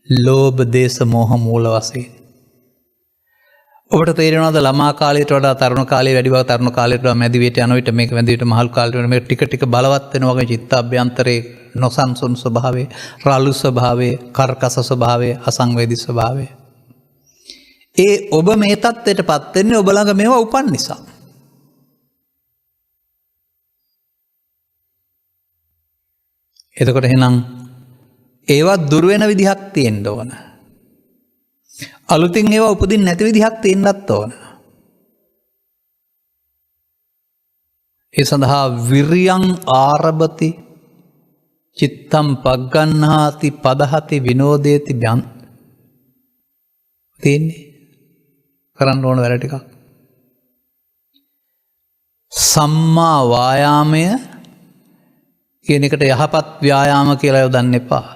B: ලෝභ දේශ මොහ මූල වශයෙන්. ඔබට තේරෙනවද ළමා කාලයට වඩා තරුණ කාලේ වැඩි බව, තරුණ කාලයට වඩා මැදි වියට යන විට මේක මැදි වියට මහලු කාලයට වෙන මේක ටික ටික බලවත් වෙනවා වගේ චිත්තාභ්‍යන්තරයේ නොසන්සුන් ස්වභාවය, රළු ස්වභාවය, කර්කස ස්වභාවය, අසංවේදී ස්වභාවය. ඒ ඔබ මේ තත්ත්වයටපත් වෙන්නේ ඔබ ළඟ මේවා උපන් නිසා. එතකොට එහෙනම් ඒවත් දුර වෙන විදිහක් තියෙන්න ඕන. අලුතින් ඒවා උපදින්න නැති විදිහක් තියෙන්නත් ඕන. ඒ සඳහා විරියං ආරභති චිත්තම් පග්ගන්හාති පදහති විනෝදේති බ්‍යන් තියෙන්නේ කරන්න ඕන වැඩ ටිකක්. සම්මා වායාමය කියන එකට යහපත් ව්‍යායාම කියලා යොදන්න එපා.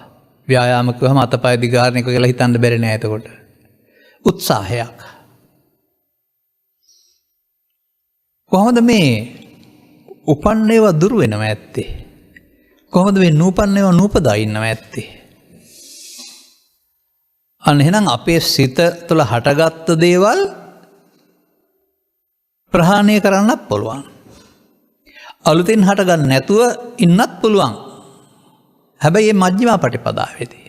B: ව්‍යායාම කිව්වම අතපය දිගාරණ එක කියලා හිතන්න බැරි නෑ. එතකොට උත්සාහයක්. කොහොමද මේ උපන් ඒවා දුර වෙනව ඇත්තේ? කොහොමද මේ නූපන් ඒවා නූපදා ඉන්නව ඇත්තේ? අන්න එහෙනම් අපේ සිත තුළ හටගත්ත දේවල් ප්‍රහාණය කරන්නත් පුළුවන්. අලුතින් හටගන්න නැතුව ඉන්නත් පුළුවන්. හැබැයි මේ මජ්ක්‍ධිමා ප්‍රතිපදාවේදී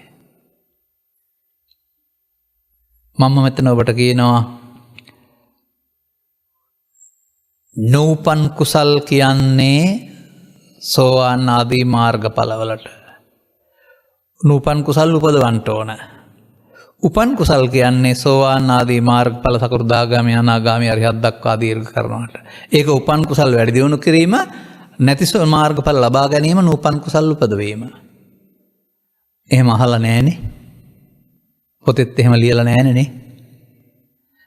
B: මම මෙතන ඔබට කියනවා නූපන් කුසල් කියන්නේ සෝවාන් ආදී මාර්ගඵලවලට නූපන් කුසල් උපදවන්න ඕන. උපන් කුසල් කියන්නේ සෝවාන් ආදී මාර්ගඵල සකෘදාගාමී අනාගාමී අරිහත් දක්වා දීර්ඝ කරනවට. ඒක උපන් කුසල් වැඩි දියුණු කිරීම, නැති මාර්ගඵල ලබා ගැනීම නූපන් කුසල් උපදවීම. එහෙම අහලා නැහැනේ. පොතෙත් එහෙම ලියලා නැහැනේ.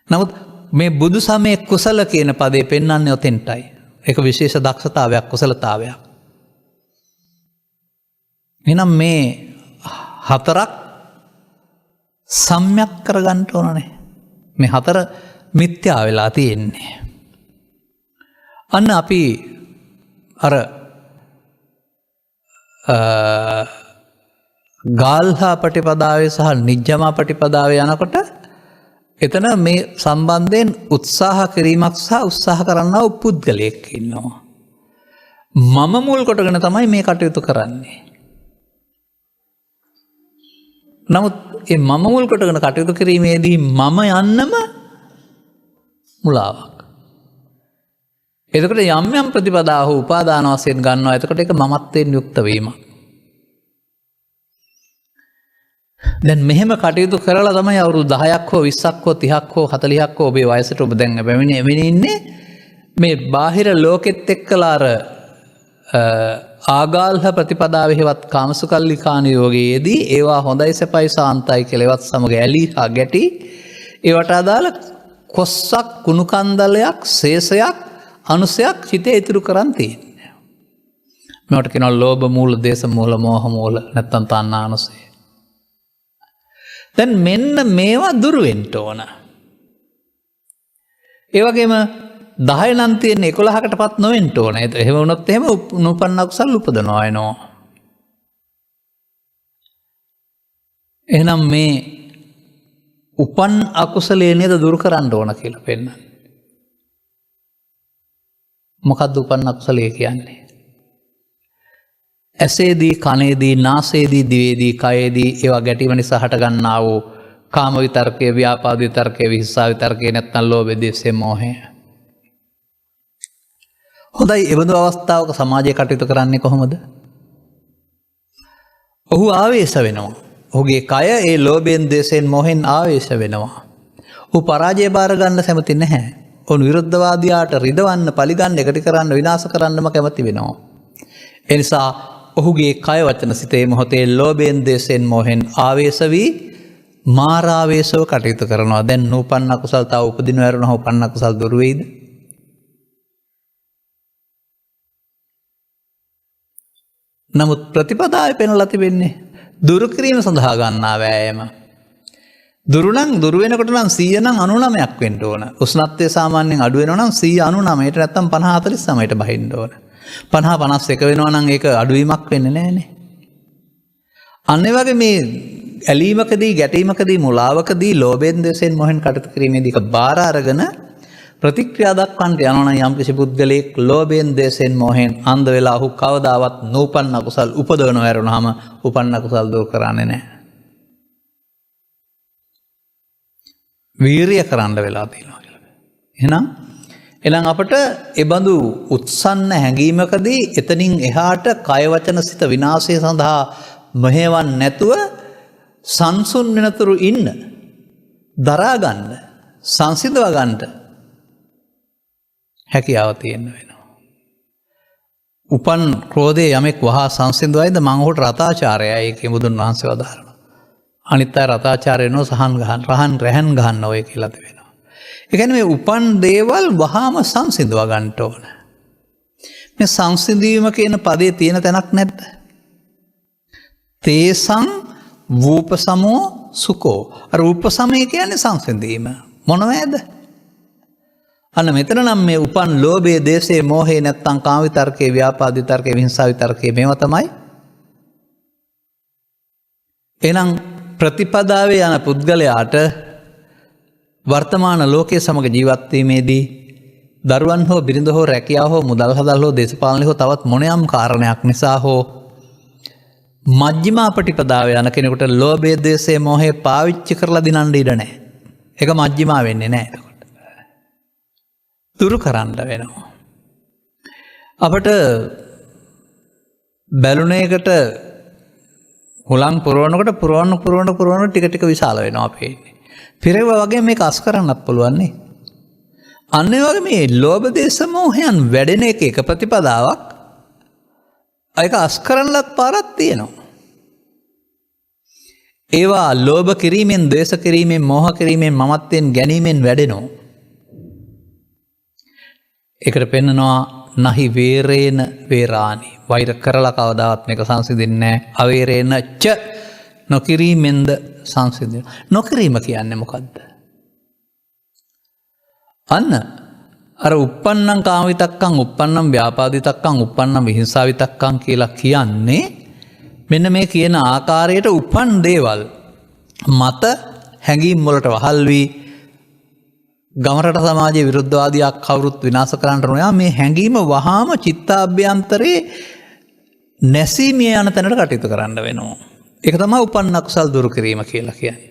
B: නමුත් මේ බුදු සමයේ කුසල කියන පදේ පෙන්වන්නේ ඔතෙන්ටයි. ඒක විශේෂ දක්ෂතාවයක්, කුසලතාවයක්. එහෙනම් මේ හතරක් සම්‍යක් කරගන්න ඕනනේ. මේ හතර මිත්‍යා වෙලා තියෙන්නේ. අන්න අපි අර ගාල්හා පටිපදාවේ සහ නිජ්ජමා පටිපදාවේ යනකොට එතන මේ සම්බන්ධයෙන් උත්සාහ කිරීමක් සහ උත්සාහ කරන්නා වූ පුද්ගලයෙක් ඉන්නවා. මම මුල් කොටගෙන තමයි මේ කටයුතු කරන්නේ. නමුත් ඒ මම මුල් කොටගෙන කටයුතු කිරීමේදී මම යන්නම මුලාවක්. එතකොට යම් යම් ප්‍රතිපදා හෝ උපාදාන වශයෙන් ගන්නවා. එතකොට ඒක මමත්වයෙන් යුක්ත වීමක්. දැන් මෙහෙම කටයුතු කරලා තමයි අවුරුදු 10ක් හෝ 20ක් හෝ 30ක් හෝ 40ක් හෝ ඔබේ වයසට ඔබ දැන් පැමිණෙන්නේ මේ බාහිර ලෝකෙත් එක්කලා අර ආගාල්හ ප්‍රතිපදාවෙහිවත් කාමසුකල්ලිකාන යෝගයේදී ඒවා හොඳයි සැපයි සාන්තයි කෙලෙවත් සමග ඇලී හා ගැටි ඒවට අදාළ කොස්සක් කුණුකන්දලයක් සේසයක් අනුසයක් හිතේ ඉතුරු කරන් තියෙන්නේ. මේවට කියනවා ලෝභ මූල, දේශ මූල, මෝහ මූල නැත්තම් තණ්හානුසය. දැන් මෙන්න මේවා දුරු වෙන්න ඕන. ඒ වගේම 10 නම් තියෙන 11කටපත් නොවෙන්න ඕන. එහෙම වුණොත් එහෙම නූපන්න අකුසල් උපදනවා එනවා. එහෙනම් මේ උපන් අකුසලයේ නේද දුරු කරන්න ඕන කියලා පෙන්නන්නේ. මොකක්ද උපන් අකුසලයේ කියන්නේ? ඇසේදී, කනේදී, නාසයේදී, දිවේදී, කයේදී ඒවා ගැටීම නිසා හටගන්නා වූ කාම විතර්කය, ව්‍යාපාද විතර්කය, විහිංසා විතර්කය නැත්නම් ලෝභ, ද්වේෂ, මෝහය. හොඳයි, එබඳු අවස්ථාවක සමාජය කටයුතු කරන්නේ කොහොමද? ඔහු ආවේශ වෙනවා. ඔහුගේ කය ඒ ලෝභයෙන්, ද්වේෂයෙන්, මෝහෙන් ආවේශ වෙනවා. ඔහු පරාජය බාර ගන්න කැමති නැහැ. ඔහු විරුද්ධවාදියාට රිදවන්න, පලිගන්න, එකට කරන්න, විනාශ කරන්නම කැමති වෙනවා. ඒ නිසා ඔහුගේ කය වචන සිතේ මොහොතේ ලෝභයෙන්, ද්වේෂයෙන්, මෝහෙන් ආවේශ වී මාරාවේශව කටයුතු කරනවා. දැන් නූපන්න අකුසල් තව උපදිනව ඇරුණා උපන්න අකුසල් දුරු වෙයිද? නමුත් ප්‍රතිපදාවේ පෙන්ලා තිබෙන්නේ දුරු කිරීම සඳහා ගන්නා වෑයම. දුරු වෙනකොට නම් 100 නම් 99ක් වෙන්න ඕන. උෂ්ණත්වය සාමාන්‍යයෙන් අඩු වෙනවා නම් 199ට නැත්තම් 50 49ට බහින්න ඕන. 50 51 වෙනවා නම් ඒක අඩුවීමක් වෙන්නේ නැහනේ. අන්න ඒ වගේ මේ ඇලීමකදී, ගැටීමකදී, මුලාවකදී, ලෝභයෙන්, ද්වේෂයෙන්, මොහෙන් කටයුතු කිරීමේදී ඒක බාර අරගෙන ප්‍රතික්‍රියා දක්වන්න යනවා නම් යම් කිසි පුද්ගලයෙක් ලෝභයෙන්, ද්වේෂයෙන්, මොහෙන් අන්ධ වෙලා ඔහු කවදාවත් නූපන්න අකුසල් උපදවනව ඇරුණාම උපන්න අකුසල් දුරු කරන්නේ නැහැ. වීරිය කරන්න වෙලා තියෙනවා කියලා. එහෙනම් අපට එබඳු උත්සන්න හැඟීමකදී එතනින් එහාට කය වචන සිත විනාශය සඳහා මෙහෙවන් නැතුව සංසුන් වෙනතුරු ඉන්න, දරා ගන්න, සංසිඳව ගන්න හැකියාව තියෙන්න වෙනවා. උපන් ක්‍රෝධයේ යමෙක් වහා සංසිඳවයිද මං ඔහුට රතාචාරයයි ඒකේ බුදුන් වහන්සේ වදාරනවා. අනිත් අය රතාචාරය නෝ රහන් ගහන්න ඔය කියලා තිබෙනවා. ඒ කියන්නේ මේ උපන් දේවල් වහාම සංසිඳව ගන්න ඕන. මේ සංසිඳීම කියන පදේ තියෙන තැනක් නැද්ද? තේසං වූපසමෝ සුකෝ. අර උපසමය කියන්නේ සංසිඳීම. මොනවද? අන්න මෙතන නම් මේ උපන් ලෝභයේ, දේශයේ, මෝහේ නැත්තම් කාම විතර්කයේ, ව්‍යාපාද විතර්කයේ, විහිංසා විතර්කයේ මේවා තමයි. එහෙනම් ප්‍රතිපදාවේ යන පුද්ගලයාට වර්තමාන ලෝකයේ සමග ජීවත් වීමේදී දරුවන් හෝ බිරිඳ හෝ රැකියාව හෝ මුදල් හදල් හෝ දේශපාලන හෝ තවත් මොනියම් කාරණයක් නිසා හෝ මජ්ක්‍ධිමා ප්‍රතිපදාවේ යන කෙනෙකුට ලෝභය, ද්වේෂය, මෝහය පාවිච්චි කරලා දිනන්න ඉඩ නැහැ. ඒක මජ්ක්‍ධිමා වෙන්නේ නැහැ. දුරු කරන්න වෙනවා. අපට බැලුනේකට හුලං පුරවනකොට පුරවන ටික ටික විශාල වෙනවා පේන්නේ. පිරෙව වගේ මේක අස් කරන්නත් පුළුවන් නේ. අන්න ඒ වගේ මේ ලෝභ, දේශ, මෝහයන් වැඩෙන එක ප්‍රතිපදාවක්. ඒක අස් කරන්නත් පාරක් තියෙනවා. ඒවා ලෝභ කිරීමෙන්, ද්වේෂ කිරීමෙන්, මෝහ කිරීමෙන්, මමත්වයෙන් ගැනීමෙන් වැඩෙනවා. ඒකට පෙන්නනවා නහි වේරේන වේරානි. වෛර කරලා කවදාවත් මේක සංසිඳෙන්නේ නැහැ. අවේරේන ච නොකිරීමෙන්ද සංසිඳෙනවා. නොකිරීම කියන්නේ මොකද්ද? අන්න අර uppannam කාමවිතක්කං, uppannam ව්‍යාපාදිතක්කං, uppannam විහිංසාවිතක්කං කියලා කියන්නේ මෙන්න මේ කියන ආකාරයට උපන් දේවල් මත හැඟීම් වලට වහල් වී ගමරට සමාජයේ විරුද්ධවාදියක් කවුරුත් විනාශ කරන්න නොයා මේ හැඟීම වහාම චිත්තාභ්‍යන්තරේ නැසීමේ යන තැනට කටයුතු කරන්න වෙනවා. ඒක තමයි උපන්න අකුසල් දුරු කිරීම කියලා කියන්නේ.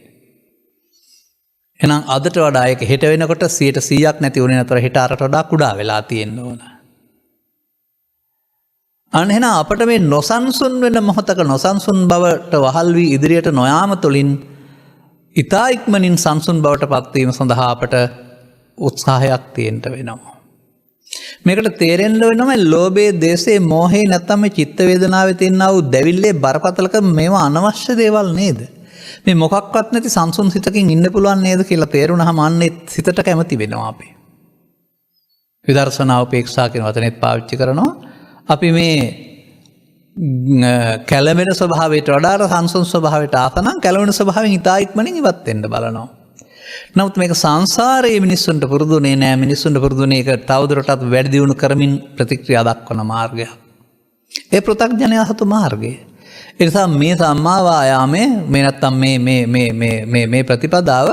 B: එහෙනම් අදට වඩා ඒක හෙට වෙනකොට 100%ක් නැති වුණේ නැතර හෙට අරට වඩා කුඩා වෙලා තියෙන්න ඕන. අන්න එහෙනම් අපිට මේ නොසන්සුන් වෙන මොහතක නොසන්සුන් බවට වහල් වී ඉදිරියට නොයාම තුළින් ඉතා ඉක්මනින් සංසුන් බවට පත්වීම සඳහා අපට උත්සාහයක් තියෙන්න වෙනවා. මේකට තේරෙන්න වෙනවා ලෝභයේ, දේශයේ, මෝහයේ නැත්නම් මේ චිත්ත වේදනාවේ තියෙනා වූ දැවිල්ලේ බරපතලකම මේවා අනවශ්‍ය දේවල් නේද? මේ මොකක්වත් නැති සංසුන් සිතකින් ඉන්න පුළුවන් නේද කියලා තේරුණාම අන්නේ සිතට කැමති වෙනවා අපි. විදර්ශනා උපේක්ෂා කියන වචනේත් පාවිච්චි කරනවා. අපි මේ කැළඹෙන ස්වභාවයට වඩා සංසුන් ස්වභාවයට ආසනම් කැළඹෙන ස්වභාවයෙන් ඉතා ඉක්මනින් ඉවත් වෙන්න බලනවා. නමුත් මේක සංසාරයේ මිනිස්සුන්ට පුරුදුනේ නෑ. මිනිස්සුන්ට පුරුදුනේ ඒක තවදුරටත් වැඩි දියුණු කරමින් ප්‍රතික්‍රියා දක්වන මාර්ගය. ඒ පෘථග්ජනයා සතු මාර්ගය. ඒ නිසා මේ සම්මා වායාමයේ මේ නැත්තම් මේ ප්‍රතිපදාව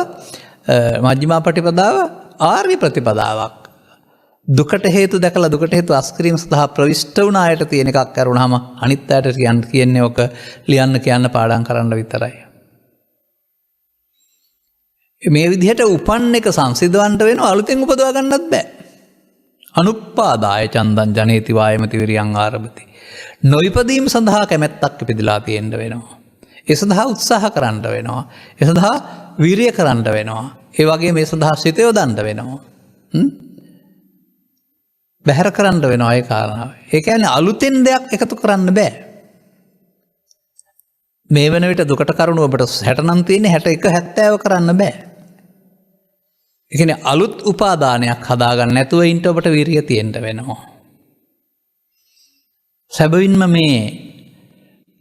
B: මජ්ක්‍ධිමා ප්‍රතිපදාව ආර්ය ප්‍රතිපදාවක්. දුකට හේතු දැකලා දුකට හේතු අස්කිරීම සඳහා ප්‍රවිෂ්ඨ වුණ අයට තියෙන එකක් කරුණාම අනිත් අයට කියන්නේ ඔක ලියන්න කියන්න පාඩම් කරන්න විතරයි. මේ විදිහට උපන් එක සංසිද්ධවන්ට වෙනවා අලුතෙන් උපදවා ගන්නත් බෑ. අනුප්පාදාය චන්දං ජනේති වායමති විරියං ආරභති. නොයිපදීම සඳහා කැමැත්තක් ඉපදලා තියෙන්න වෙනවා. ඒ සඳහා උත්සාහ කරන්න වෙනවා. ඒ සඳහා වීරිය කරන්න වෙනවා. ඒ වගේ මේ සඳහා සිත යොදන්න වෙනවා. බැහැර කරන්න වෙනවා ඒ කාරණාව. ඒ කියන්නේ අලුතෙන් දෙයක් එකතු කරන්න බෑ. මේ වෙන විට දුකට කරුණු ඔබට 60 නම් තියෙන්නේ 61 70 කරන්න බෑ. ඒ කියන්නේ අලුත් උපාදානයක් හදාගන්න නැතුව ඉන්න ඔබට වීරිය තියෙන්න වෙනවා. සැබවින්ම මේ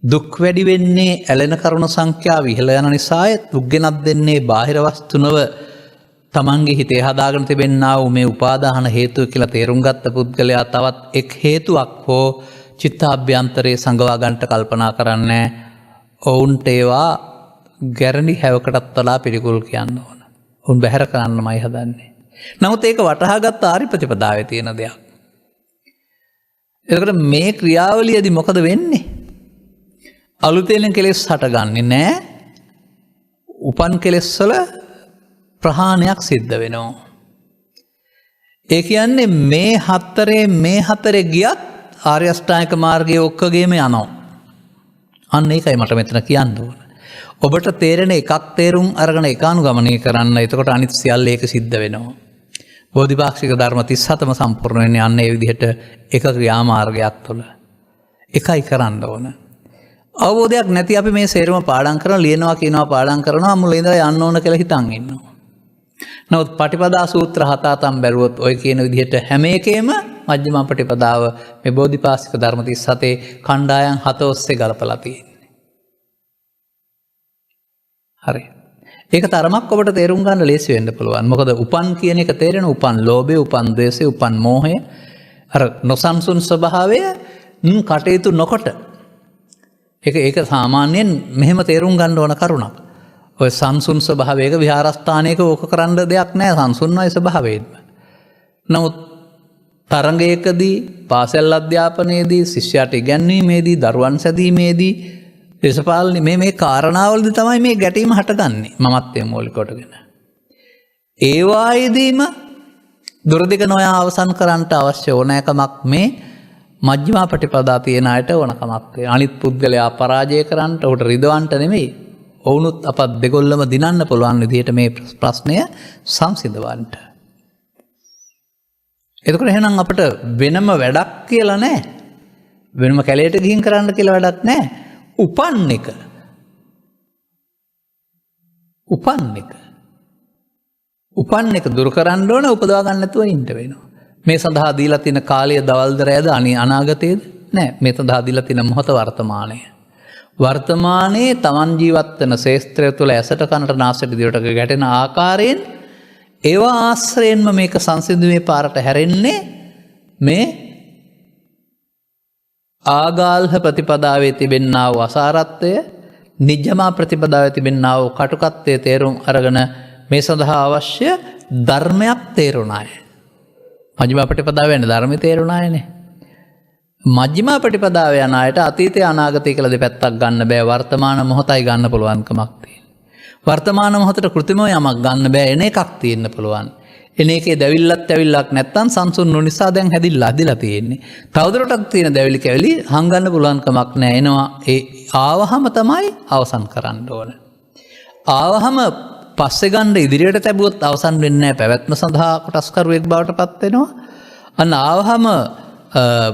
B: දුක් වැඩි වෙන්නේ ඇලෙන කරුණු සංඛ්‍යාව ඉහළ යන නිසාය. දුක් ගෙනත් දෙන්නේ බාහිර වස්තුනව තමන්ගේ හිතේ හදාගෙන තිබෙන්නා වූ මේ උපාදාන හේතුව කියලා තේරුම් ගත්ත පුද්ගලයා තවත් එක් හේතුවක් හෝ චිත්තාභ්‍යන්තරයේ සංගවා ගන්නට කල්පනා කරන්නේ. ඔවුන්ට ඒවා ගැරණි හැවකටත් වඩා පිළිකුල් කියන්න ඕන. ඔවුන් බැහැර කරන්නමයි හදන්නේ. නමුත් ඒක වටහාගත් ආරි ප්‍රතිපදාවේ තියෙන දෙයක්. එතකොට මේ ක්‍රියාවලියේදී මොකද වෙන්නේ? අලුතෙන් කෙලෙස් හටගන්නේ නැහැ. උපන් කෙලෙස් වල ප්‍රහාණයක් සිද්ධ වෙනවා. ඒ කියන්නේ මේ හතරේ ගියත් ආර්ය අෂ්ටාංගික මාර්ගයේ ඔක්කොගේම යනවා. අන්න ඒකයි මට මෙතන කියන්න ඕන. ඔබට තේරෙන එකක් තේරුම් අරගෙන ඒක අනුගමනය කරන්න. එතකොට අනිත් සියල්ල ඒක සිද්ධ වෙනවා. බෝධිපාක්ෂික ධර්ම 37ම සම්පූර්ණ වෙන්නේ අන්න ඒ විදිහට එක ක්‍රියාමාර්ගයක් තුළ. එකයි කරන්න ඕන. අවබෝධයක් නැති අපි මේ සේරම පාඩම් කරන ලියනවා කියනවා පාඩම් කරනවා මුල ඉඳලා යන්න ඕන කියලා හිතන් ඉන්නවා. නමුත් පටිපදා සූත්‍ර 7 බැලුවොත් ඔය කියන විදිහට හැම එකේම මජ්ක්‍ධිම පටිපදාව මේ බෝධිපාක්ෂික ධර්ම 37 කණ්ඩායම් 7 ඔස්සේ ගලපලා තියෙන්නේ. හරි. ඒක තරමක් ඔබට තේරුම් ගන්න ලේසි වෙන්න පුළුවන්. මොකද උපන් කියන එක තේරෙන උපන් ලෝභය, උපන් ද්වේෂය, උපන් මෝහය අර නොසන්සුන් ස්වභාවය කටයුතු නොකොට ඒක සාමාන්‍යයෙන් මෙහෙම තේරුම් ගන්න ඕන කරුණක්. ඔය සංසුන් ස්වභාවයක විහාරස්ථානයක ඕක කරන්න දෙයක් නැහැ සංසුන්වයි ස්වභාවයෙන්ම. නමුත් තරඟයකදී පාසල් අධ්‍යාපනයේදී ශිෂ්‍යයාට ඉගැන්වීමේදී දරුවන් සැදීමේදී දේශපාලන මේ කාරණාවලදී තමයි මේ ගැටීම හටගන්නේ මමත්වයේ මූලික කොටගෙන. ඒ වායේදීම දුරදිග නොයා අවසන් කරන්නට අවශ්‍ය ඕනෑකමක් මේ මජ්ක්‍ධිමා ප්‍රතිපදා තියෙන අයට ඕනකමක් තියෙනවා. අනිත් පුද්ගලයා පරාජය කරන්නට උට රිදවන්නට නෙමෙයි. ඔවුනුත් අපත් දෙගොල්ලම දිනන්න පුළුවන් විදිහට මේ ප්‍රශ්නය සංසිඳවන්න. එතකොට එහෙනම් අපිට වෙනම වැඩක් කියලා නැහැ. වෙනම කැලේට ගිහින් කරන්න කියලා වැඩක් නැහැ. උපන් එක දුරු කරන්න ඕන උපදවා ගන්න නැතුව ඉන්න වෙනවා. මේ සඳහා දීලා තියෙන කාලය දවල්ද රැයද අනාගතයේද නෑ. මේ සඳහා දීලා තියෙන මොහොත වර්තමානය. වර්තමානයේ තමන් ජීවත් වෙන ශේස්ත්‍රය තුළ ඇසට කනට නාසයට දිවට ගැටෙන ආකාරයෙන් ඒවා ආශ්‍රයෙන්ම මේක සංසිඳුමේ පාරට හැරෙන්නේ මේ ආගාල්හ ප්‍රතිපදාවේ තිබෙන්නා වූ අසාරත්වය, නිජ්ජමා ප්‍රතිපදාවේ තිබෙන්නා වූ කටුකත්වයේ තේරුම් අරගෙන මේ සඳහා අවශ්‍ය ධර්මයක් තේරුණාය. මජ්ක්‍ධිමා ප්‍රතිපදාව යන ධර්මය තේරුණායනේ. මජ්ක්‍ධිමා ප්‍රතිපදාව යන අයට අතීතය අනාගතය කියලා දෙපැත්තක් ගන්න බෑ. වර්තමාන මොහොතයි ගන්න පුළුවන්කමක් තියෙනවා. වර්තමාන මොහොතට කෘත්‍රිමව යමක් ගන්න බෑ. එන එකක් තියෙන්න පුළුවන්. එන එකේ දැවිල්ලක් ඇවිල්ලක් නැත්තම් සංසුන් නොනිසා දැන් හැදිලා අදිලා තියෙන්නේ. තවදුරටත් තියෙන දැවිලි කැවිලි හංගන්න පුළුවන්කමක් නෑ. එනවා ඒ ආවහම තමයි අවසන් කරන්න ඕන. ආවහම පස්සේ ගන්න ඉදිරියට තැබුවොත් අවසන් වෙන්නේ නැහැ. පැවැත්ම සඳහා කොටස්කරුවෙක් බවට පත් වෙනවා. අන්න ආවහම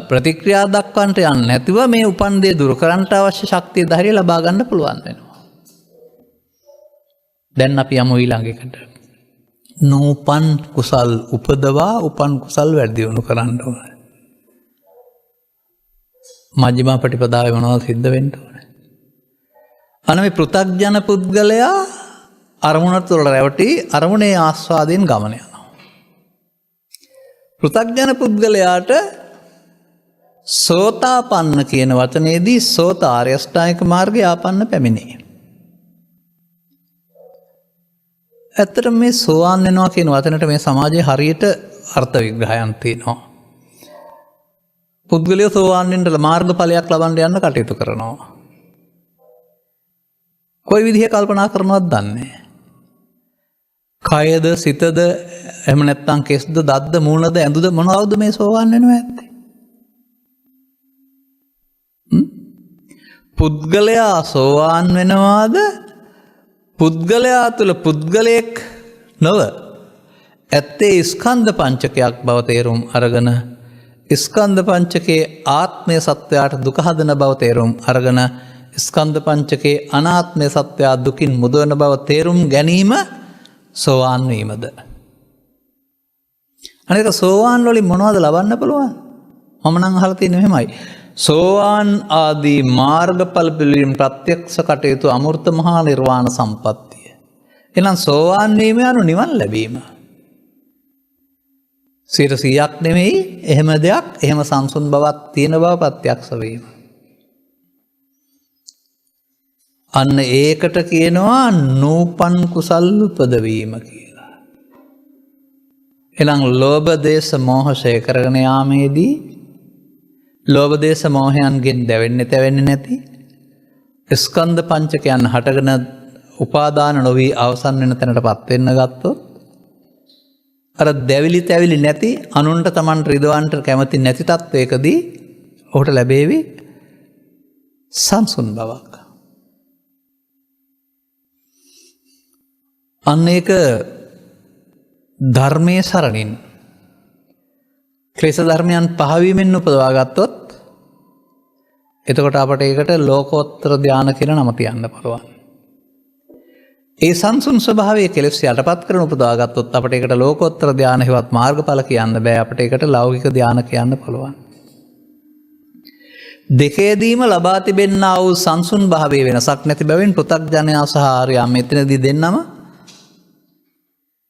B: ප්‍රතික්‍රියා දක්වන්නට යන්නේ නැතිව මේ උපන් දේ දුරු කරන්නට අවශ්‍ය ශක්තිය ධෛර්යය ලබා ගන්න පුළුවන් වෙනවා. දැන් අපි යමු ඊළඟ එකට. නූපන් කුසල් උපදවා උපන් කුසල් වැඩි දියුණු කරන්න ඕනේ. මජ්ක්‍ධිම ප්‍රතිපදාවේ මොනවද සිද්ධ වෙන්න ඕනේ? අන්න මේ පෘථග්ජන පුද්ගලයා අරමුණ තුළ රැවටි අරමුණේ ආස්වාදයෙන් ගමන යනවා. පෘථග්ජන පුද්ගලයාට සෝතාපන්න කියන වචනේදී සෝත ආර්ය අෂ්ටාංගික මාර්ගය ආපන්න පැමිණේ. ඇත්තට මේ සෝවාන් වෙනවා කියන වචනට මේ සමාජයේ හරියට අර්ථ විග්‍රහයන් තියෙනවා. පුද්ගලයා සෝවාන් වෙන්න මාර්ගඵලයක් ලබන්න යන්න කටයුතු කරනවා. කොයි විදිහේ කල්පනා කරනවද දන්නේ කයද සිතද එහෙම නැත්නම් කෙස්ද දත්ද මූණද ඇඳුද මොනවද මේ සෝවාන් වෙනවා ඇත්තේ? පුද්ගලයා සෝවාන් වෙනවාද පුද්ගලයා තුළ පුද්ගලයෙක් නොව ඇත්තේ ස්කන්ධ පංචකයක් බව තේරුම් අරගෙන ස්කන්ධ පංචකයේ ආත්මය සත්වයාට දුක හදන බව තේරුම් අරගෙන ස්කන්ධ පංචකයේ අනාත්මය සත්වයා දුකින් මුදවන බව තේරුම් ගැනීම සෝවාන් වීමද? අනික සෝවාන් වලින් මොනවද ලබන්න පුළුවන්? මම නම් අහලා තියෙන්නේ මෙහෙමයි. සෝවාන් ආදී මාර්ගඵල පිළිම ප්‍රත්‍යක්ෂ කටයුතු අමෘත මහා නිර්වාණ සම්පත්තිය. එහෙනම් සෝවාන් වීම යනු නිවන් ලැබීම. 100ක් නෙමෙයි එහෙම දෙයක් එහෙම සංසුන් බවක් තියෙන බව ප්‍රත්‍යක්ෂ වීම. අන්න ඒකට කියනවා නූපන් කුසල් උපදවීම කියලා. එහෙනම් ලෝභ දේශ මොහ ඡය කරගෙන යාමේදී ලෝභ දේශ මොහයන්ගෙන් දැවෙන්නේ නැති ස්කන්ධ පංචකයන් හටගෙන උපාදාන නොවි අවසන් වෙන තැනටපත් වෙන්න ගත්තොත් අර දැවිලි තැවිලි නැති අනුන්ට Taman රිදවන්ට කැමති නැති තත්වයකදී ඔහුට ලැබේවි සංසුන් බවක්. අන්න ඒක ධර්මයේ සරණින් ක්ලේශ ධර්මයන් පහවීමෙන් උපදවා ගත්තොත් එතකොට අපට ඒකට ලෝකෝත්තර ධානය කියලා නම තියන්න පුළුවන්. ඒ සංසුන් ස්වභාවයේ කෙලෙස් යටපත් කරන උපදවා ගත්තොත් අපට ඒකට ලෝකෝත්තර ධානය හෙවත් මාර්ගඵල කියන්න බෑ. අපට ඒකට ලෞකික ධානය කියන්න පුළුවන්. දෙකේදීම ලබා තිබෙනා වූ සංසුන් භාවයේ වෙනසක් නැති බැවින් පෘථග්ජනයා සහ ආර්යයා මෙතනදී දෙන්නම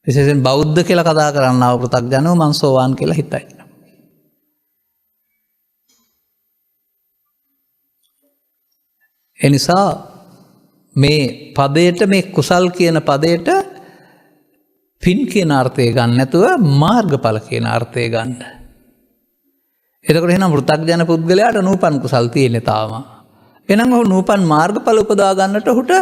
B: විශේෂයෙන් බෞද්ධ කියලා කතා කරන්නා වූ පෘථග්ජනෝ මං සෝවාන් කියලා හිතයි. එනිසා මේ පදයට මේ කුසල් කියන පදයට පින් කියන අර්ථය ගන්න නැතුව මාර්ගඵල කියන අර්ථය ගන්න. එතකොට එහෙනම් පෘථග්ජන පුද්ගලයාට නූපන් කුසල් තියෙන්නේ තාම. එහෙනම් ඔහු නූපන් මාර්ගඵල උපදවා ගන්නට ඔහුට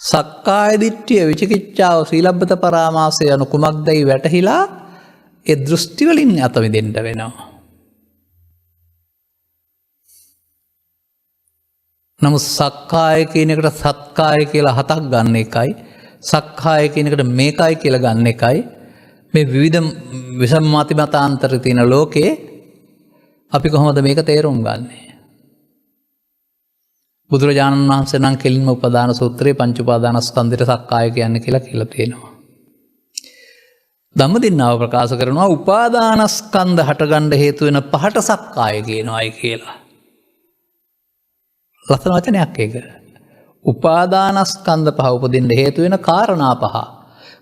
B: සක්කාය දිට්ඨිය විචිකිච්ඡාව සීලබ්බත පරාමාසය යන කුමක්දයි වැටහිලා ඒ දෘෂ්ටි වලින් අත මිදෙන්න වෙනවා. නමුත් සක්කාය කියන එකට සත්කාය කියලා හතක් ගන්න එකයි සක්කාය කියන එකට මේකයි කියලා ගන්න එකයි මේ විවිධ විසම්මාති මතාන්තර තියෙන ලෝකේ අපි කොහොමද මේක තේරුම් ගන්නේ? බුදුරජාණන් වහන්සේ නම් කෙලින්ම උපදාන සූත්‍රයේ පංච උපාදානස්කන්ධයට සක්කාය කියන්නේ කියලා තියෙනවා. ධම්මදින්නාව ප්‍රකාශ කරනවා උපාදානස්කන්ධ හටගන්න හේතු වෙන පහට සක්කාය කියනවායි කියලා. ලස්සන වචනයක් ඒක. උපාදානස්කන්ධ පහ උපදින්න හේතු වෙන කාරණා පහ.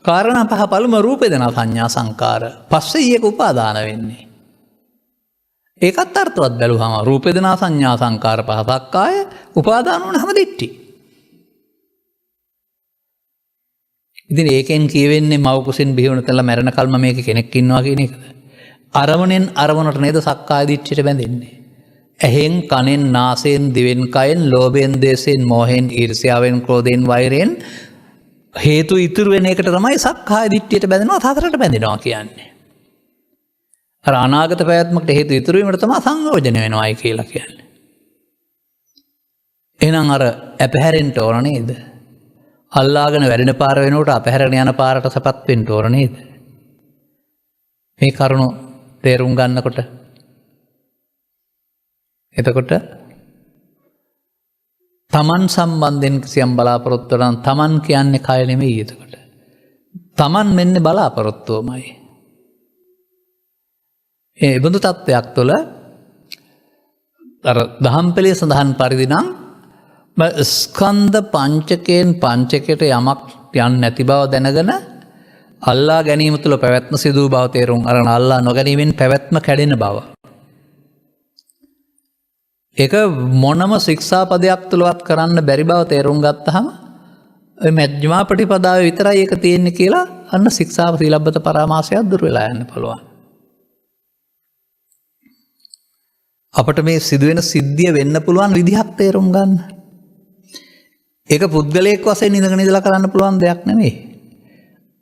B: කාරණා පහ පළම රූප වේදනා සංඥා සංකාර. පස්සේ ඊයක උපාදාන වෙන්නේ. ඒකත් අර්ථවත් බැලුවම රූප වේදනා සංඥා සංකාර පහ සක්කාය උපාදාන වුණාම දිට්ඨි. ඉතින් ඒකෙන් කියවෙන්නේ මව කුසින් බිහි වුණ තැනලා මැරෙන කල්ම මේක කෙනෙක් ඉන්නවා කියන එකද? අරමුණෙන් අරමුණට නේද සක්කාය දිට්ඨියට බැඳෙන්නේ. ඇහෙන් කනෙන් නාසයෙන් දිවෙන් කයෙන් ලෝභයෙන් දේශයෙන් මෝහයෙන් ඊර්ෂ්‍යාවෙන් ක්‍රෝධයෙන් වෛරයෙන් හේතු ඉතුරු වෙන එකට තමයි සක්කාය දිට්ඨියට බැඳෙනවා සතරට බැඳෙනවා කියන්නේ. අර අනාගත පැවැත්මකට හේතු ඉතුරු වීමට තමයි සංයෝජන වෙනවායි කියලා කියන්නේ. එහෙනම් අර අපහැරෙන්න ඕන නේද? අල්ලාගෙන වැඩෙන පාර වෙනකොට අපහැරගෙන යන පාරට සපත් වෙන්න ඕන නේද? මේ කරුණු තේරුම් ගන්නකොට එතකොට තමන් සම්බන්ධයෙන් කිසියම් බලාපොරොත්තු නම් තමන් කියන්නේ කය නෙමෙයි එතකොට. තමන් මෙන්න බලාපොරොත්තුවමයි. ඒ බඳු තත්ත්වයක් තුළ අර දහම් පෙළේ සඳහන් පරිදි නම් ස්කන්ධ පංචකයෙන් පංචකයට යමක් යන්නේ නැති බව දැනගෙන අල්ලා ගැනීම තුළ පැවැත්ම සිදු වූ බව තේරුම් අරන් අල්ලා නොගැනීමෙන් පැවැත්ම කැඩෙන බව. ඒක මොනම ශික්ෂාපදයක් තුලවත් කරන්න බැරි බව තේරුම් ගත්තහම ඔය මජ්ක්‍ධිමා ප්‍රතිපදාවේ විතරයි ඒක තියෙන්නේ කියලා අන්න ශික්ෂාව සීලබ්බත පරාමාසයක් දුර වෙලා යන්න පුළුවන්. අපට මේ සිදුවෙන සිද්ධිය වෙන්න පුළුවන් විදිහක් තේරුම් ගන්න. ඒක පුද්ගලයෙක් වශයෙන් ඉඳගෙන ඉඳලා කරන්න පුළුවන් දෙයක් නෙමෙයි.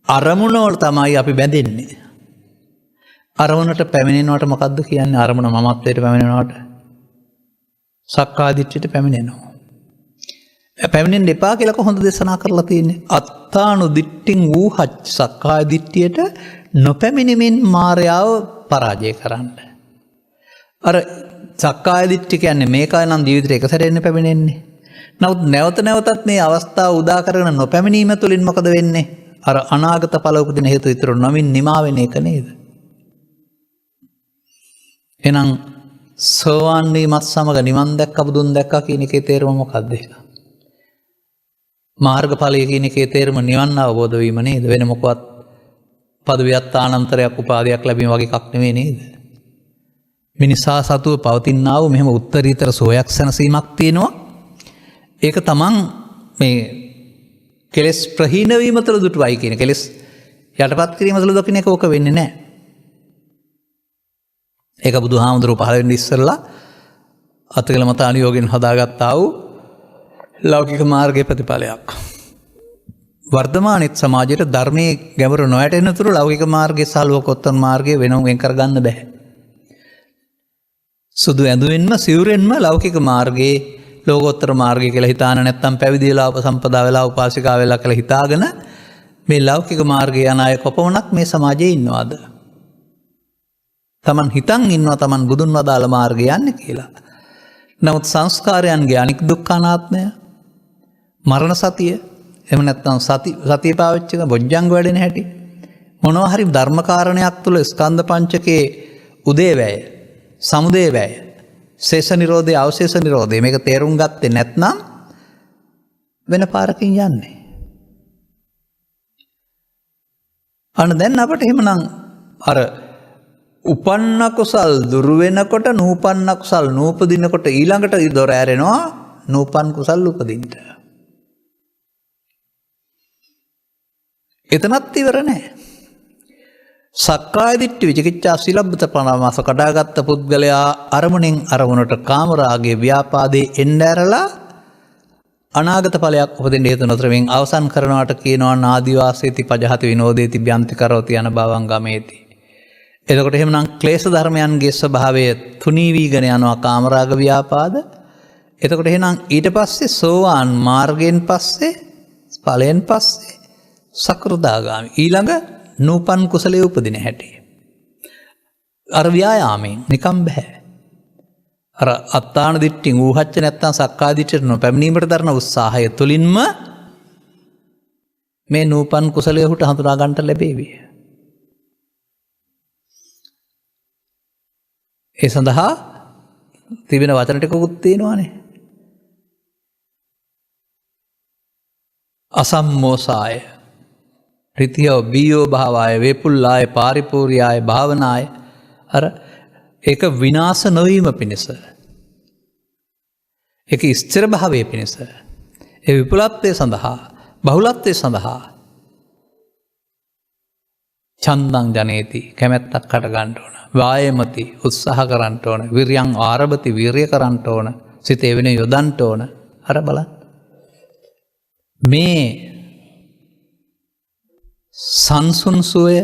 B: අරමුණ වල තමයි අපි බැඳෙන්නේ. අරමුණට පැමිණෙනවට මොකද්ද කියන්නේ? අරමුණ මමත්වයට පැමිණෙනවට සක්කාය දිට්ඨියට පැමිණෙනවා. පැමිණෙන්න එපා කියලා කොහොමද දේශනා කරලා තියෙන්නේ? අත්තානු දිට්ඨින් වූහච් සක්කාය දිට්ඨියට නොපැමිණෙමින් මායාව පරාජය කරන්න. අර සක්කාය දිට්ඨිය කියන්නේ මේකයි නම් ජීවිතේ එක සැරේන්න පැමිණෙන්නේ. නමුත් නැවත නැවතත් මේ අවස්ථාව උදා කරගෙන නොපැමිණීම තුළින් මොකද වෙන්නේ? අර අනාගත ඵල උපදින හේතු ඉතුරු නොමින් නිමා වෙන එක නේද? එහෙනම් සෝවාන් වීමත් සමග නිවන් දැක්ක බුදුන් දැක්කා කියන එකේ තේරුම මොකක්ද ඒක? මාර්ගඵලය කියන එකේ තේරුම නිවන් අවබෝධ වීම නේද? වෙන මොකවත් පදවියත් ආනන්තරයක් උපාධියක් ලැබීම වගේ එකක් නෙවෙයි නේද? මිනිසා සතුව පවතිනා වූ මෙහෙම උත්තරීතර සෝයක් සැනසීමක් තියෙනවා. ඒක තමන් මේ කෙලෙස් ප්‍රහීන වීම තුළ දුටුවයි කියන කෙලෙස් යටපත් කිරීම තුළ දකින්න එක ඕක වෙන්නේ නැහැ. ඒක බුදුහාමුදුරුවෝ පහළ වෙන්න ඉස්සෙල්ලා අත්කල මත අනුയോഗයෙන් හදාගත්තා වූ ලෞකික මාර්ගයේ ප්‍රතිඵලයක්. වර්තමානයේ සමාජයේ ධර්මයේ ගැඹුරු නොයැටෙන තුරු ලෞකික මාර්ගයේ සහ ලෝකෝත්තර මාර්ගයේ වෙනම වෙන් කරගන්න බෑ. සුදු ඇඳුමින්ම සිවුරෙන්ම ලෞකික මාර්ගයේ ලෝකෝත්තර මාර්ගය කියලා හිතාන නැත්නම් පැවිදි වෙලා උපසම්පදා වෙලා උපාසිකා වෙලා කියලා හිතාගෙන මේ ලෞකික මාර්ගයේ යන අය කොපමණක් මේ සමාජයේ ඉන්නවද? තමන් හිතන් ඉන්නවා තමන් බුදුන් වදාළ මාර්ගය යන්නේ කියලා. නමුත් සංස්කාරයන්ගේ අනික් දුක්ඛ අනාත්මය මරණ සතිය එහෙම නැත්නම් සතිය පාවිච්චි කරන බොජ්ජංග වැඩෙන හැටි මොනවා හරි ධර්ම කාරණයක් තුළ ස්කන්ධ පංචකයේ උදේවැය සමුදේවැය ශේෂ නිරෝධය අවශේෂ නිරෝධය මේක තේරුම් ගත්තේ නැත්නම් වෙන පාරකින් යන්නේ. අන්න දැන් අපට එහෙමනම් අර උපන්න කුසල් දුරු වෙනකොට නූපන්න කුසල් නූපදිනකොට ඊළඟට දොර ඇරෙනවා නූපන් කුසල් උපදින්න. එතනත් ඉවර නැහැ. සක්කාය දිට්ඨි විචිකිච්ඡා සීලබ්බත පරාමාස කඩාගත් පුද්ගලයා අරමුණෙන් අරමුණට කාමරාගයේ ව්‍යාපාදේ එන්න ඇරලා අනාගත ඵලයක් උපදින්න හේතු නොතරමින් අවසන් කරනවාට කියනවා නාදිවාසේති පජහති විනෝදේති බ්‍යන්ති කරෝති යන භවං ගමේති. එතකොට එහෙමනම් ක්ලේශ ධර්මයන්ගේ ස්වභාවය තුනී වීගෙන යනවා කාමරාග ව්‍යාපාද. එතකොට එහෙනම් ඊට පස්සේ සෝවාන් මාර්ගයෙන් පස්සේ ඵලයෙන් පස්සේ සකෘදාගාමි ඊළඟ නූපන් කුසලයේ උපදින හැටි. අර ව්‍යායාමයෙන් නිකම් බෑ. අර අත්තාන දිට්ඨිය ඌහච්ච නැත්තම් සක්කාය දිට්ඨියට නොපැමිණීමට දරන උත්සාහය තුලින්ම මේ නූපන් කුසලයේ උට හඳුනා ගන්නට ලැබෙවි. ඒ සඳහා තිබෙන වචන ටිකකුත් තියෙනවානේ. අසම්මෝසාය ත්‍රිතියෝ බියෝ භාවාය වේපුල්ලාය පාරිපූර්යාය භාවනාය අර ඒක විනාශ නොවීම පිණිස ඒක ස්ථිර භාවයේ පිණිස ඒ විපුලත්වයේ සඳහා බහුලත්වයේ සඳහා චන්දං ජනේති කැමැත්තක් හට ගන්න ඕන වායමති උත්සාහ කරන්න ඕන විරියං ආරභති වීරිය කරන්න ඕන සිතේ වෙන යොදන්න ඕන අර බලන්න මේ සංසුන් සුවය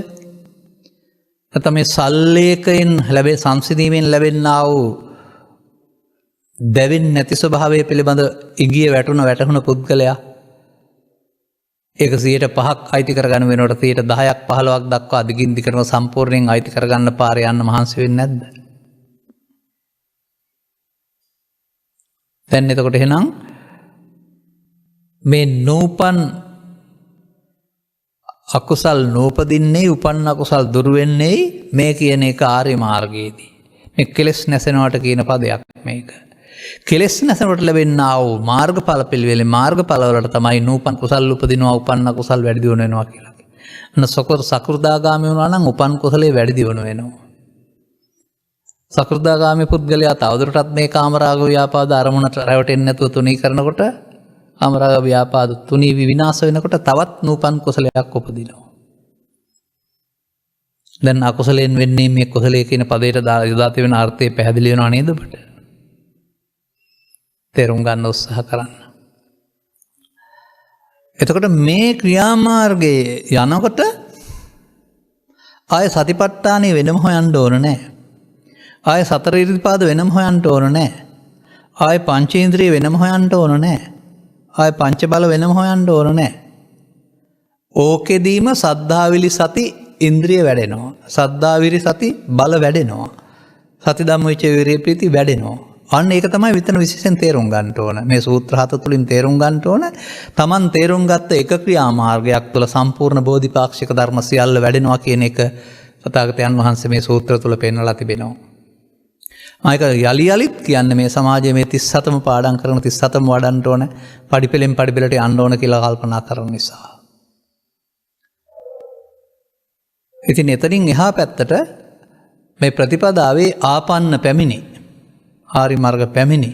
B: නැත්නම් මේ සල්ලේකයෙන් ලැබෙන සංසිඳීමෙන් ලැබෙනා වූ දැවෙන්නේ නැති ස්වභාවය පිළිබඳ ඉඟිය වැටුණ පුද්ගලයා ඒක 105ක් අයිති කරගන්න වෙනකොට 10ක් 15ක් දක්වා අධිකින් දිගටම සම්පූර්ණයෙන් අයිති කරගන්න පාරේ යන්න මහන්සි වෙන්නේ නැද්ද? දැන් එතකොට එහෙනම් මේ නූපන් අකුසල් නූපදින්නේ උපන් අකුසල් දුරු වෙන්නේ මේ කියන එක ආර්ය මාර්ගයේදී. මේ කෙලෙස් නැසෙනවට කියන පදයක් මේක. කෙලෙස් නැසෙනවට ලැබෙනා වූ මාර්ගඵල පිළිවෙලේ මාර්ගඵල වලට තමයි නූපන් කුසල් උපදිනවා උපන් අකුසල් වැඩි දියුණු වෙනවා කියලා කියන්නේ. අන්න සකෘදාගාමී වුණා නම් උපන් කුසලයේ වැඩි දියුණු වෙනවා. සකෘදාගාමී පුද්ගලයා තවදුරටත් මේ කාමරාග ව්‍යාපාද අරමුණට රැවටෙන්නේ නැතුව තුනී කරනකොට කාමරාග ව්‍යාපාද තුනී විනාශ වෙනකොට තවත් නූපන් කුසලයක් උපදිනවා. දැන් අකුසලයෙන් වෙන්නේ මේ කුසලයේ කියන පදයට යොදා තිබෙන අර්ථය පැහැදිලි වෙනව නේද ඔබට? තේරුම් ගන්න උත්සාහ කරන්න. එතකොට මේ ක්‍රියාමාර්ගයේ යනකොට ආය සතිපට්ඨානෙ වෙනම හොයන්න ඕන නැහැ. ආය සතර ඉරිදිපාද වෙනම හොයන්න ඕන නැහැ. ආය පංචේන්ද්‍රිය වෙනම හොයන්න ඕන නැහැ. ආය පංච බල වෙනම හොයන්න ඕන නැහැ. ඕකෙදීම සද්ධාවිලි සති ඉන්ද්‍රිය වැඩෙනවා. සද්ධාවිරි සති බල වැඩෙනවා. සති ධම්මවිචේ විරිය ප්‍රීති වැඩෙනවා. අන්න ඒක තමයි විතර විශේෂයෙන් තේරුම් ගන්න ඕන. මේ සූත්‍ර හත තුලින් තේරුම් ගන්න ඕන. Taman තේරුම් ගත්ත එක ක්‍රියාමාර්ගයක් තුළ සම්පූර්ණ බෝධිපාක්ෂික ධර්ම සියල්ල වැඩෙනවා කියන එක තථාගතයන් වහන්සේ මේ සූත්‍ර තුළ පෙන්වලා තිබෙනවා. ආයක යලි යලිත් කියන්නේ මේ සමාජයේ මේ 37ම පාඩම් කරන 37ම වඩන්න ඕන. පඩිපෙලෙන් පඩිපෙලට යන්න ඕන කියලා කල්පනා කරන නිසා. ඉතින් එතනින් එහා පැත්තට මේ ප්‍රතිපදාවේ ආපන්න පැමිණි ආරි මාර්ග පැමිණි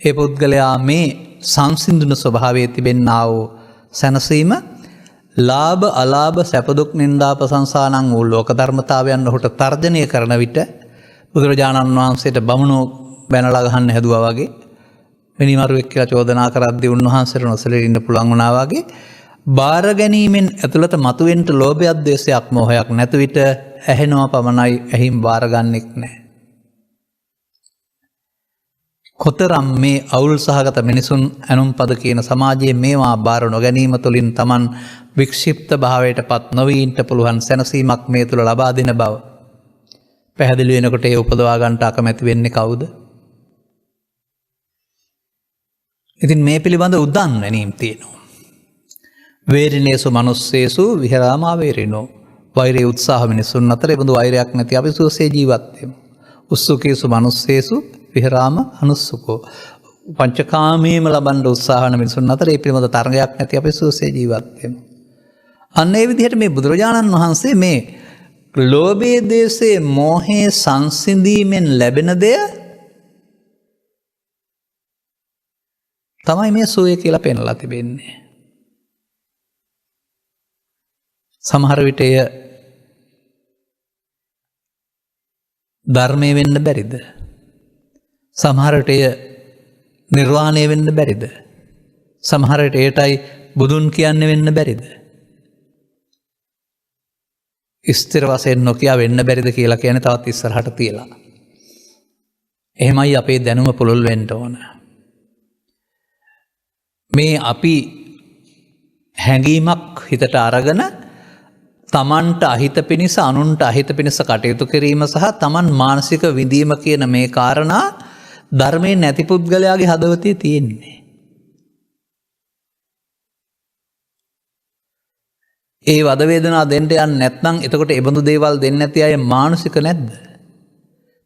B: ඒ පුද්ගලයා මේ සංසිඳුන ස්වභාවයේ තිබෙන්නා වූ සැනසීම ලාභ අලාභ සැප දුක් නිന്ദා ප්‍රශංසානම් වූ ලෝක ධර්මතාවයන් ඔහුට තර්ජනය කරන විට බුදුරජාණන් වහන්සේට බමුණෝ බැනලා ගහන්න හැදුවා වගේ මිනිමරුවෙක් කියලා චෝදනා කරද්දී උන්වහන්සේට නොසලී ඉන්න පුළුවන් වුණා වගේ බාර ගැනීමෙන් ඇතුළත මතුවෙන්න ලෝභයක් ද්වේෂයක් මොහයක් නැති විට ඇහෙනවා පමණයි ඇහිම් බාර ගන්නෙක් නැහැ. කොතරම් මේ අවුල් සහගත මිනිසුන් අනුම්පද කියන සමාජයේ මේවා බාර නොගැනීම තුළින් Taman වික්ෂිප්ත භාවයට පත් නොවීන්ට පුළුවන් සැනසීමක් මේ තුළ ලබා දෙන බව පැහැදිලි වෙනකොට ඒ උපදවා ගන්නට අකමැති වෙන්නේ කවුද? ඉතින් මේ පිළිබඳ උදන් ගැනීම තියෙනවා. වේරිනේසු මනුස්සේසු විහරාමා වේරිනෝ. වෛරයේ උත්සාහ මිනිසුන් අතර ඒ බඳු වෛරයක් නැති අපි සුවසේ ජීවත් වෙමු. උස්සුකේසු මනුස්සේසු විහරාම අනුස්සුකෝ. පංචකාමීම ලබන්න උත්සාහ වන මිනිසුන් අතර ඒ පිළිබඳ තරගයක් නැති අපි සුවසේ ජීවත් වෙමු. අන්න ඒ විදිහට මේ බුදුරජාණන් වහන්සේ මේ ලෝභයේ දේශේ මෝහයේ සංසිඳීමෙන් ලැබෙන දෙය තමයි මේ සෝය කියලා පෙන්ලා තිබෙන්නේ. සමහර විට එය ධර්මයේ වෙන්න බැරිද? සමහර විට එය නිර්වාණය වෙන්න බැරිද? සමහර විට එයටයි බුදුන් කියන්නේ වෙන්න බැරිද? ස්ථිර වශයෙන් නොකිය වෙන්න බැරිද කියලා කියන්නේ තවත් ඉස්සරහට තියලා. එහෙමයි අපේ දැනුම පුළුල් වෙන්න ඕන. මේ අපි හැඟීමක් හිතට අරගෙන තමන්ට අහිත පිණිස අනුන්ට අහිත පිණිස කටයුතු කිරීම සහ තමන් මානසික විඳීම කියන මේ කාරණා ධර්මයේ නැති පුද්ගලයාගේ හදවතේ තියෙන්නේ. ඒ වද වේදනා දෙන්න යන්නේ නැත්නම් එතකොට ඒ බඳු දේවල් දෙන්නේ නැති අය මානසික නැද්ද?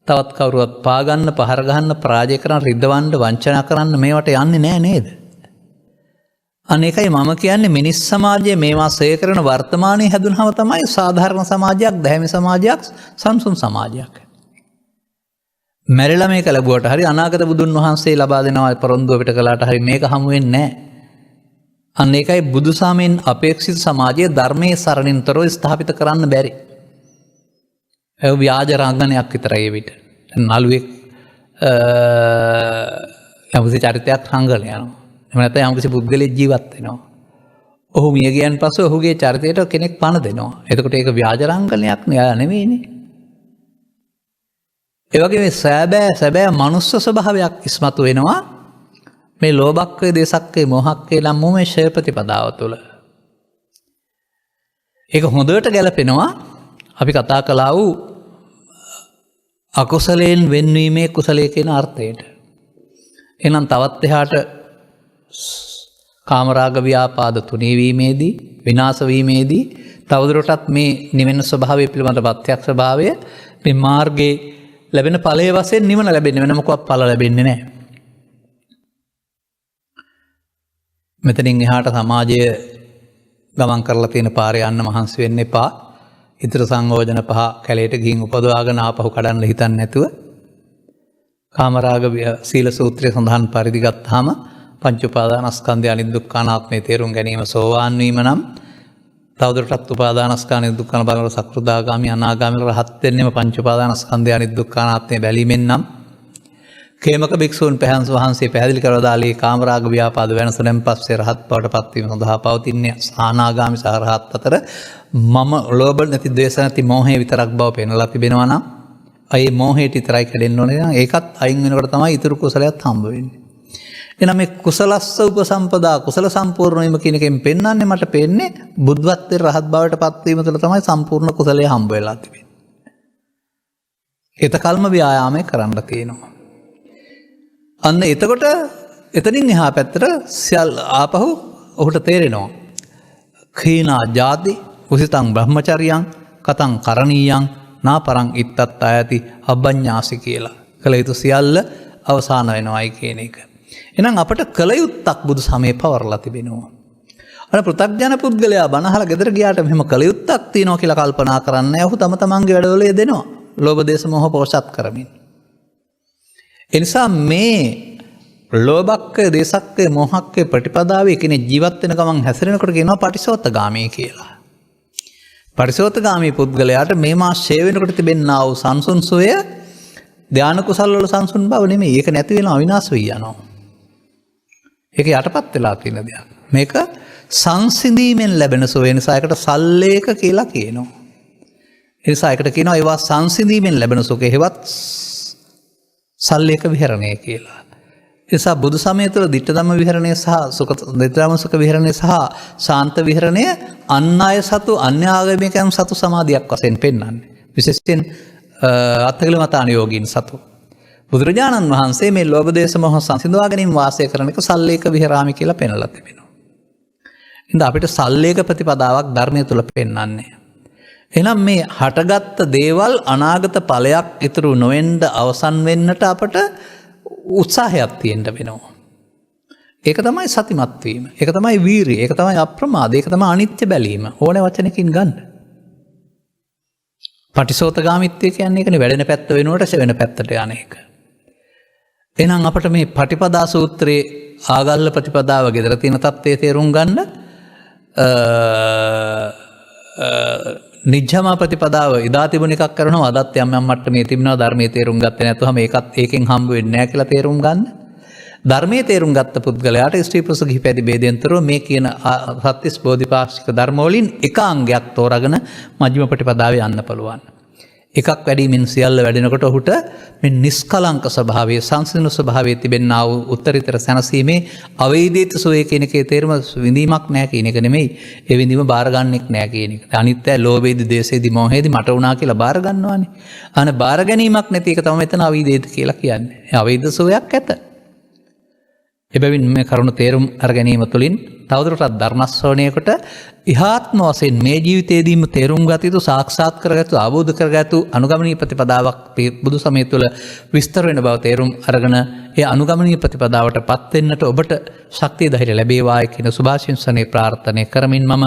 B: තවත් කවුරුවත් පා ගන්න, පහර ගන්න, පරාජය කරන්න, රිද්දවන්න, වංචනා කරන්න මේවට යන්නේ නැහැ නේද? අනේකයි මම කියන්නේ මිනිස් සමාජයේ මේවා සේ කරන වර්තමානයේ හැදුනහම තමයි සාධාරණ සමාජයක්, දැහැමි සමාජයක්, සංසුන් සමාජයක්. මැරිලා මේක ලැබුවට හරි අනාගත බුදුන් වහන්සේ ලබා දෙනවා පොරොන්දු අපිට කළාට හරි මේක හමු වෙන්නේ නැහැ. අන්න ඒකයි බුදුසමෙන් අපේක්ෂිත සමාජයේ ධර්මයේ සරණින්තරව ස්ථාපිත කරන්න බැරි. ඒ ව්‍යාජ රංගනයක් විතරයි ඒ විට. නළුවෙක් යම්කිසි චරිතයක් රංගන යනවා. එහෙම නැත්නම් යම්කිසි පුද්ගලෙක් ජීවත් වෙනවා. ඔහු මිය ගියන් පස්සේ ඔහුගේ චරිතයට කෙනෙක් පණ දෙනවා. එතකොට ඒක ව්‍යාජ රංගනයක් නෙවෙයිනේ. ඒ වගේ මේ සැබෑ මනුස්ස ස්වභාවයක් ඉස්මතු වෙනවා. මේ ලෝභක්කේ දේශක්කේ මොහක්කේ නම් මේ ෂය ප්‍රතිපදාව තුළ. ඒක හොඳට ගැලපෙනවා අපි කතා කළා වූ අකුසලයෙන් වෙන්වීමේ කුසලයේ කියන අර්ථයට. එහෙනම් තවත් එහාට කාමරාග ව්‍යාපාද තුනීවීමේදී විනාශ වීමේදී තවදුරටත් මේ නිවෙන ස්වභාවය පිළිබඳ ප්‍රත්‍යක්ෂ භාවය මේ මාර්ගයේ ලැබෙන ඵලයේ වශයෙන් නිවන ලැබෙන්නේ වෙන මොකක්වත් ඵල ලැබෙන්නේ නැහැ. මෙතනින් එහාට සමාජය ගමන් කරලා තියෙන පාරේ යන්න මහන්සි වෙන්න එපා. ඉතර සංයෝජන පහ කැලේට ගිහින් උපදවාගෙන ආපහු කඩන්න හිතන්නේ නැතුව කාමරාග සීල සූත්‍රයේ සඳහන් පරිදි ගත්තාම පංච උපාදානස්කන්ධය අනිදුක්ඛානාත්මේ තේරුම් ගැනීම සෝවාන් වීම නම් තවදුරටත් උපාදානස්කන්ධය දුක්ඛන බලවල සකෘදාගාමි අනාගාමි රහත් වෙන්නෙම පංච උපාදානස්කන්ධය අනිදුක්ඛානාත්මේ බැලීමෙන් නම් කේමක භික්ෂූන් වහන්සේ පැහැදිලි කරලා දාලේ කාමරාග ව්‍යාපාද වෙනසෙන් පස්සේ රහත් බවට පත්වීම සඳහා පවතින්නේ අනාගාමි සහ රහත් අතර මම ලෝභ නැති ද්වේෂ නැති මෝහය විතරක් බව පෙන්වලා තිබෙනවා නම් ඒ මෝහයට විතරයි කැඩෙන්න ඕනේ නම් ඒකත් අයින් වෙනකොට තමයි ඊතුරු කුසලයක් හම්බ වෙන්නේ. එහෙනම් මේ කුසලස්ස උපසම්පදා කුසල සම්පූර්ණ වීම කියන එකෙන් පෙන්වන්නේ මට පෙන්නේ බුද්ධත්වයේ රහත් බවට පත්වීම තුළ තමයි සම්පූර්ණ කුසලය හම්බ වෙලා තිබෙන්නේ. ඒතකල්ම ව්‍යායාමය කරන්න තියෙනවා. අන්න එතකොට එතනින් එහා පැත්තට සියල් ආපහු ඔහුට තේරෙනවා. khina jati උසිතං බ්‍රහ්මචර්යං කතං කරණීයං නාපරං ඉත්තත් ආයති අබ්බඤ්ඤාසි කියලා. කල යුතු සියල්ල අවසාන වෙනවායි කියන එක. එහෙනම් අපට කල යුත්තක් බුදු සමයේ පවරලා තිබෙනවා. අර පෘථග්ජන පුද්ගලයා බණහලා ගෙදර ගියාට මෙහෙම කල යුත්තක් තියෙනවා කියලා කල්පනා කරන්නේ. ඔහු තම තමන්ගේ වැඩවල යෙදෙනවා. ලෝභ දේශ මොහ පෝෂත් කරමින්. එනිසා මේ ලෝභක්කය දේශක්කය මොහක්කය ප්‍රතිපදාවේ කෙනෙක් ජීවත් වෙන ගමන් හැසිරෙනකොට කියනවා පටිසෝතගාමී කියලා. පටිසෝතගාමී පුද්ගලයාට මේ මාස ෂේ වෙනකොට තිබෙනා වූ සංසුන් සෝය ධානා කුසල වල සංසුන් බව නෙමෙයි. ඒක නැති වෙනවා විනාශ වෙයි යනවා. ඒක යටපත් වෙලා තියෙන දෙයක්. මේක සංසිඳීමෙන් ලැබෙන සෝය නිසා ඒකට සල්ලේක කියලා කියනවා. ඒ නිසා ඒකට කියනවා ඒවා සංසිඳීමෙන් ලැබෙන සෝකේ හේවත් සල්ලේක විහරණය කියලා. එසා බුදු සමය තුළ දිට්ඨ ධම්ම විහරණය සහ දිට්ඨ සුඛ විහරණය සහ ශාන්ත විහරණය අන් අය සතු අන්‍ය ආගමිකයන් සතු සමාධියක් වශයෙන් පෙන්වන්නේ. විශේෂයෙන් අත්කලමතාන යෝගීන් සතු. බුදුරජාණන් වහන්සේ මේ ලෝභ දේශ මොහ සංසිඳවා ගැනීම වාසය කරන එක සල්ලේක විහරාමි කියලා පෙන්වලා තිබෙනවා. ඉතින් අපිට සල්ලේක ප්‍රතිපදාවක් ධර්මය තුළ පෙන්වන්නේ. එහෙනම් මේ හටගත්ත දේවල් අනාගත ඵලයක් ඉතුරු නොවෙන්න අවසන් වෙන්නට අපට උත්සාහයක් තියෙන්න වෙනවා. ඒක තමයි සතිමත් වීම. ඒක තමයි වීරිය. ඒක තමයි අප්‍රමාද. ඒක තමයි අනිත්‍ය බැලීම. ඕනේ වචනකින් ගන්න. පටිසෝතගාමිත්වය කියන්නේ ඒකනේ වැඩෙන පැත්ත වෙනුවට සෙවෙන පැත්තට යන එක. එහෙනම් අපට මේ පටිපදා සූත්‍රයේ ආගල්ල ප්‍රතිපදාව ගෙදර තියෙන தත්ත්වයේ තේරුම් ගන්න නිජ්ජමා ප්‍රතිපදාව ඉදා තිබුණ එකක් කරනවා අදත් යම් යම් මට්ටමේ තිබෙනවා ධර්මයේ තේරුම් ගත්තේ නැතුවම ඒකත් ඒකෙන් හම්බ වෙන්නේ නැහැ කියලා තේරුම් ගන්න. ධර්මයේ තේරුම් ගත්ත පුද්ගලයාට ස්ත්‍රී පුරුෂ ගිහි පැවදි ભેදෙන්තරෝ මේ කියන සත්‍තිස් බෝධිපාක්ෂික ධර්ම වලින් එක අංගයක් තෝරාගෙන මජ්ක්‍ධිම ප්‍රතිපදාවේ යන්න පුළුවන්. එකක් වැඩිමින් සියල්ල වැඩෙනකොට ඔහුට මේ නිස්කලංක ස්වභාවයේ සංසිඳන ස්වභාවයේ තිබෙනා වූ උත්තරීතර සැනසීමේ අවේදිත සෝය කියන එකේ තේරුම විඳීමක් නැහැ කියන එක නෙමෙයි. ඒ විඳීම බාර ගන්නෙක් නැහැ කියන එක. අනිත්‍ය ලෝභයේදි දේශයේදි මොහයේදි මට වුණා කියලා බාර ගන්නවානේ. අනේ බාර ගැනීමක් නැති එක තමයි මෙතන අවේදිත කියලා කියන්නේ. අවේදිත සෝයක් ඇත. එබැවින් මේ කරුණ තේරුම් අර ගැනීම තුළින් තවදුරටත් ධර්ම ශ්‍රවණයකට ඉහාත්ම වශයෙන් මේ ජීවිතයේදීම තේරුම් ගත යුතු සාක්ෂාත් කරගත්තු ආબોධ කරගත්තු අනුගමනීය ප්‍රතිපදාවක් බුදු සමය තුළ විස්තර වෙන බව තේරුම් අරගෙන ඒ අනුගමනීය ප්‍රතිපදාවට පත් වෙන්නට ඔබට ශක්තිය ධෛර්ය ලැබේවායි කියන සුභාශිංසනයේ ප්‍රාර්ථනා කරමින් මම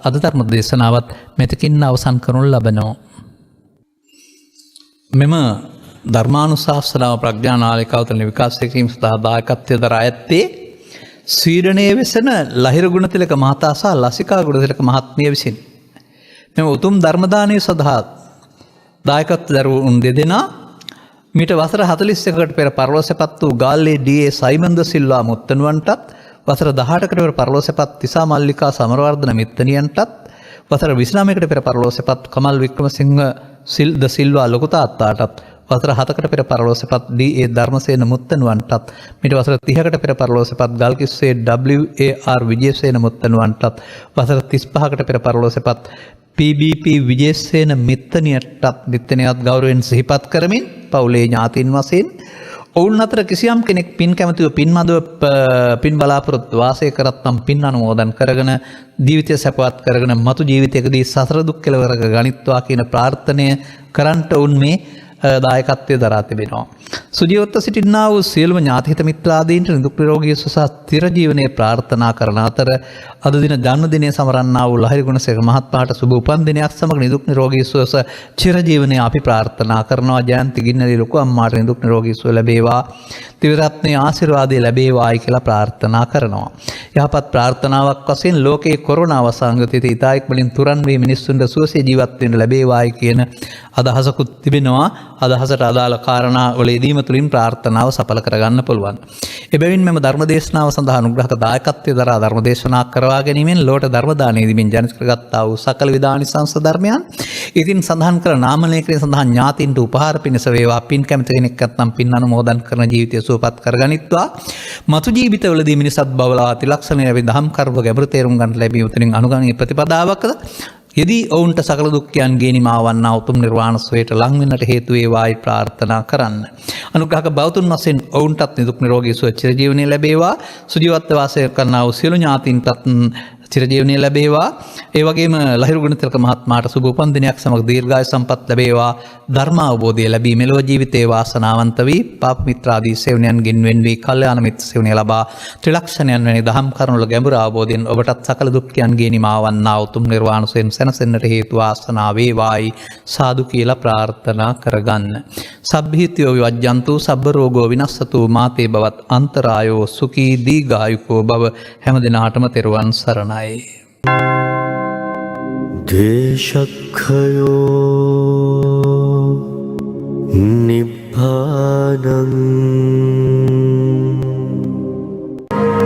B: අද ධර්ම දේශනාවත් මෙතකින් අවසන් කරනු ලබනවා. මෙම ධර්මානුශාසනාව ප්‍රඥා නාලිකාව තුළ විකාශය කිරීම සඳහා දායකත්වය දරා ඇත්තේ ස්වීඩනයේ වෙසෙන ලහිරු ගුණතිලක මහතා සහ ලසිකා ගුණතිලක මහත්මිය විසින්. මෙම උතුම් ධර්ම දානය සඳහා දායකත්ව දරුවුන් දෙදෙනා මීට වසර 41කට පෙර පරලෝසපත් වූ ගාල්ලේ ඩී.ඒ. සයිමන් ද සිල්වා මුත්තණුවන්ටත් වසර 18කට පෙර පරලෝසපත් තිසා මල්ලිකා සමරවර්ධන මිත්තණියන්ටත් වසර 29කට පෙර පරලෝසපත් කමල් වික්‍රමසිංහ ද සිල්වා ලොකු තාත්තාටත් වසර 7කට පෙර පරලෝසපත් D.A. ධර්මසේන මුත්තණුවන්ටත් මීට වසර 30කට පෙර පරලෝසපත් ගල්කිස්සේ W.A.R. විජේසේන මුත්තණුවන්ටත් වසර 35කට පෙර පරලෝසපත් PBP විජේසේන මිත්තණියටත් නිත්‍යනයත් ගෞරවයෙන් සිහිපත් කරමින් පවුලේ ඥාතීන් වශයෙන් ඔවුන් අතර කිසියම් කෙනෙක් පින් කැමතිව පින් මදව පින් බලාපොරොත්තු වාසය කරත් නම් පින් අනුමෝදන් කරගෙන ජීවිතය සැපවත් කරගෙන මතු ජීවිතයකදී සසර දුක් කෙලවර ගනිත්වා කියන ප්‍රාර්ථනය කරන්ට ඔවුන් මේ දායකත්වය දරා තිබෙනවා. සුජීවත්ව සිටින්නා වූ සියලුම ඥාතිහිත මිත්‍රාදීන්ට නිදුක් නිරෝගී සුව සහ ස්ථිර ජීවනයේ ප්‍රාර්ථනා කරන අතර අද දින ජන්මදිනය සමරන්නා වූ ලහිරු ගුණසේකර මහත්මයාට සුබ උපන් දිනයක් සමග නිදුක් නිරෝගී සුව සහ චිර ජීවනයේ අපි ප්‍රාර්ථනා කරනවා. ජයන්ති ගින්නලි ලොකු අම්මාට නිදුක් නිරෝගී සුව ලැබේවා. ත්‍රිවිධරත්නයේ ආශිර්වාදය ලැබේවායි කියලා ප්‍රාර්ථනා කරනවා. යහපත් ප්‍රාර්ථනාවක් වශයෙන් ලෝකයේ කොරෝනා වසංගතයට ඉතා ඉක්මනින් තුරන් වී මිනිස්සුන්ට සුවසේ ජීවත් වෙන්න ලැබේවායි කියන අදහසකුත් තිබෙනවා. අදහසට අදාළ කාරණා වල යෙදීම තුළින් ප්‍රාර්ථනාව සඵල කරගන්න පුළුවන්. එබැවින් මෙම ධර්මදේශනාව සඳහා අනුග්‍රහක දායකත්වයේ දරා ධර්මදේශනා කරවා ගැනීමෙන් ලෝට ධර්ම දානය දීමෙන් ජනිත කරගත්තා වූ සකල විදානිසංස ධර්මයන් ඉතින් සඳහන් කර නාමලේඛනයේ සඳහන් ඥාතින්ට උපහාර පිණිස වේවා. පින් කැමති කෙනෙක් නැත්නම් පින් අනුමෝදන් කරන ජීවිතය සුවපත් කරගනිත්වා. මතු ජීවිතවලදී මිනිසත් බවලා තිලක්ෂණය ලැබෙන දහම් කර්ම ගැඹුරු තේරුම් ගන්න ලැබීම තුළින් අනුගමනීය ප්‍රතිපදාවකද යදී ඔවුන්ට සකල දුක්ඛයන් ගේනිමා වන්නා උතුම් නිර්වාණ සුවයට ලං වෙන්නට හේතු වේවායි ප්‍රාර්ථනා කරන්න. අනුග්‍රහක බෞතුන් වශයෙන් ඔවුන්ටත් නිදුක් නිරෝගී සුව චිරජීවනයේ ලැබේවා. සුජීවත්ව වාසය කරනා වූ සියලු ඥාතීන්ටත් චිරජීවනයේ ලැබේවා. ඒ වගේම ලහිරු ගුණතිලක මහත්මයාට සුබ උපන් දිනයක් සමග දීර්ඝායු සම්පත් ලැබේවා. ධර්ම අවබෝධය ලැබී මෙලොව ජීවිතේ වාසනාවන්ත වී පාප මිත්‍රාදී සේවනයන්ගෙන් වෙන් වී කල්යාණ මිත්‍ර සේවනය ලබා ත්‍රිලක්ෂණයන් වැනි දහම් කරුණු වල ගැඹුරු අවබෝධයෙන් ඔබටත් සකල දුක්ඛයන් ගේනිමා වන්නා උතුම් නිර්වාණ සුවයෙන් සැනසෙන්නට හේතු වාසනා වේවායි සාදු කියලා ප්‍රාර්ථනා කරගන්න. සබ්බීතියෝ විවජ්ජන්තු සබ්බ රෝගෝ විනස්සතු මාතේ බවත් අන්තරායෝ සුඛී දීඝායුකෝ භව හැම දිනාටම තෙරුවන් සරණයි.
C: දේශක්ඛයෝ නිබ්බානං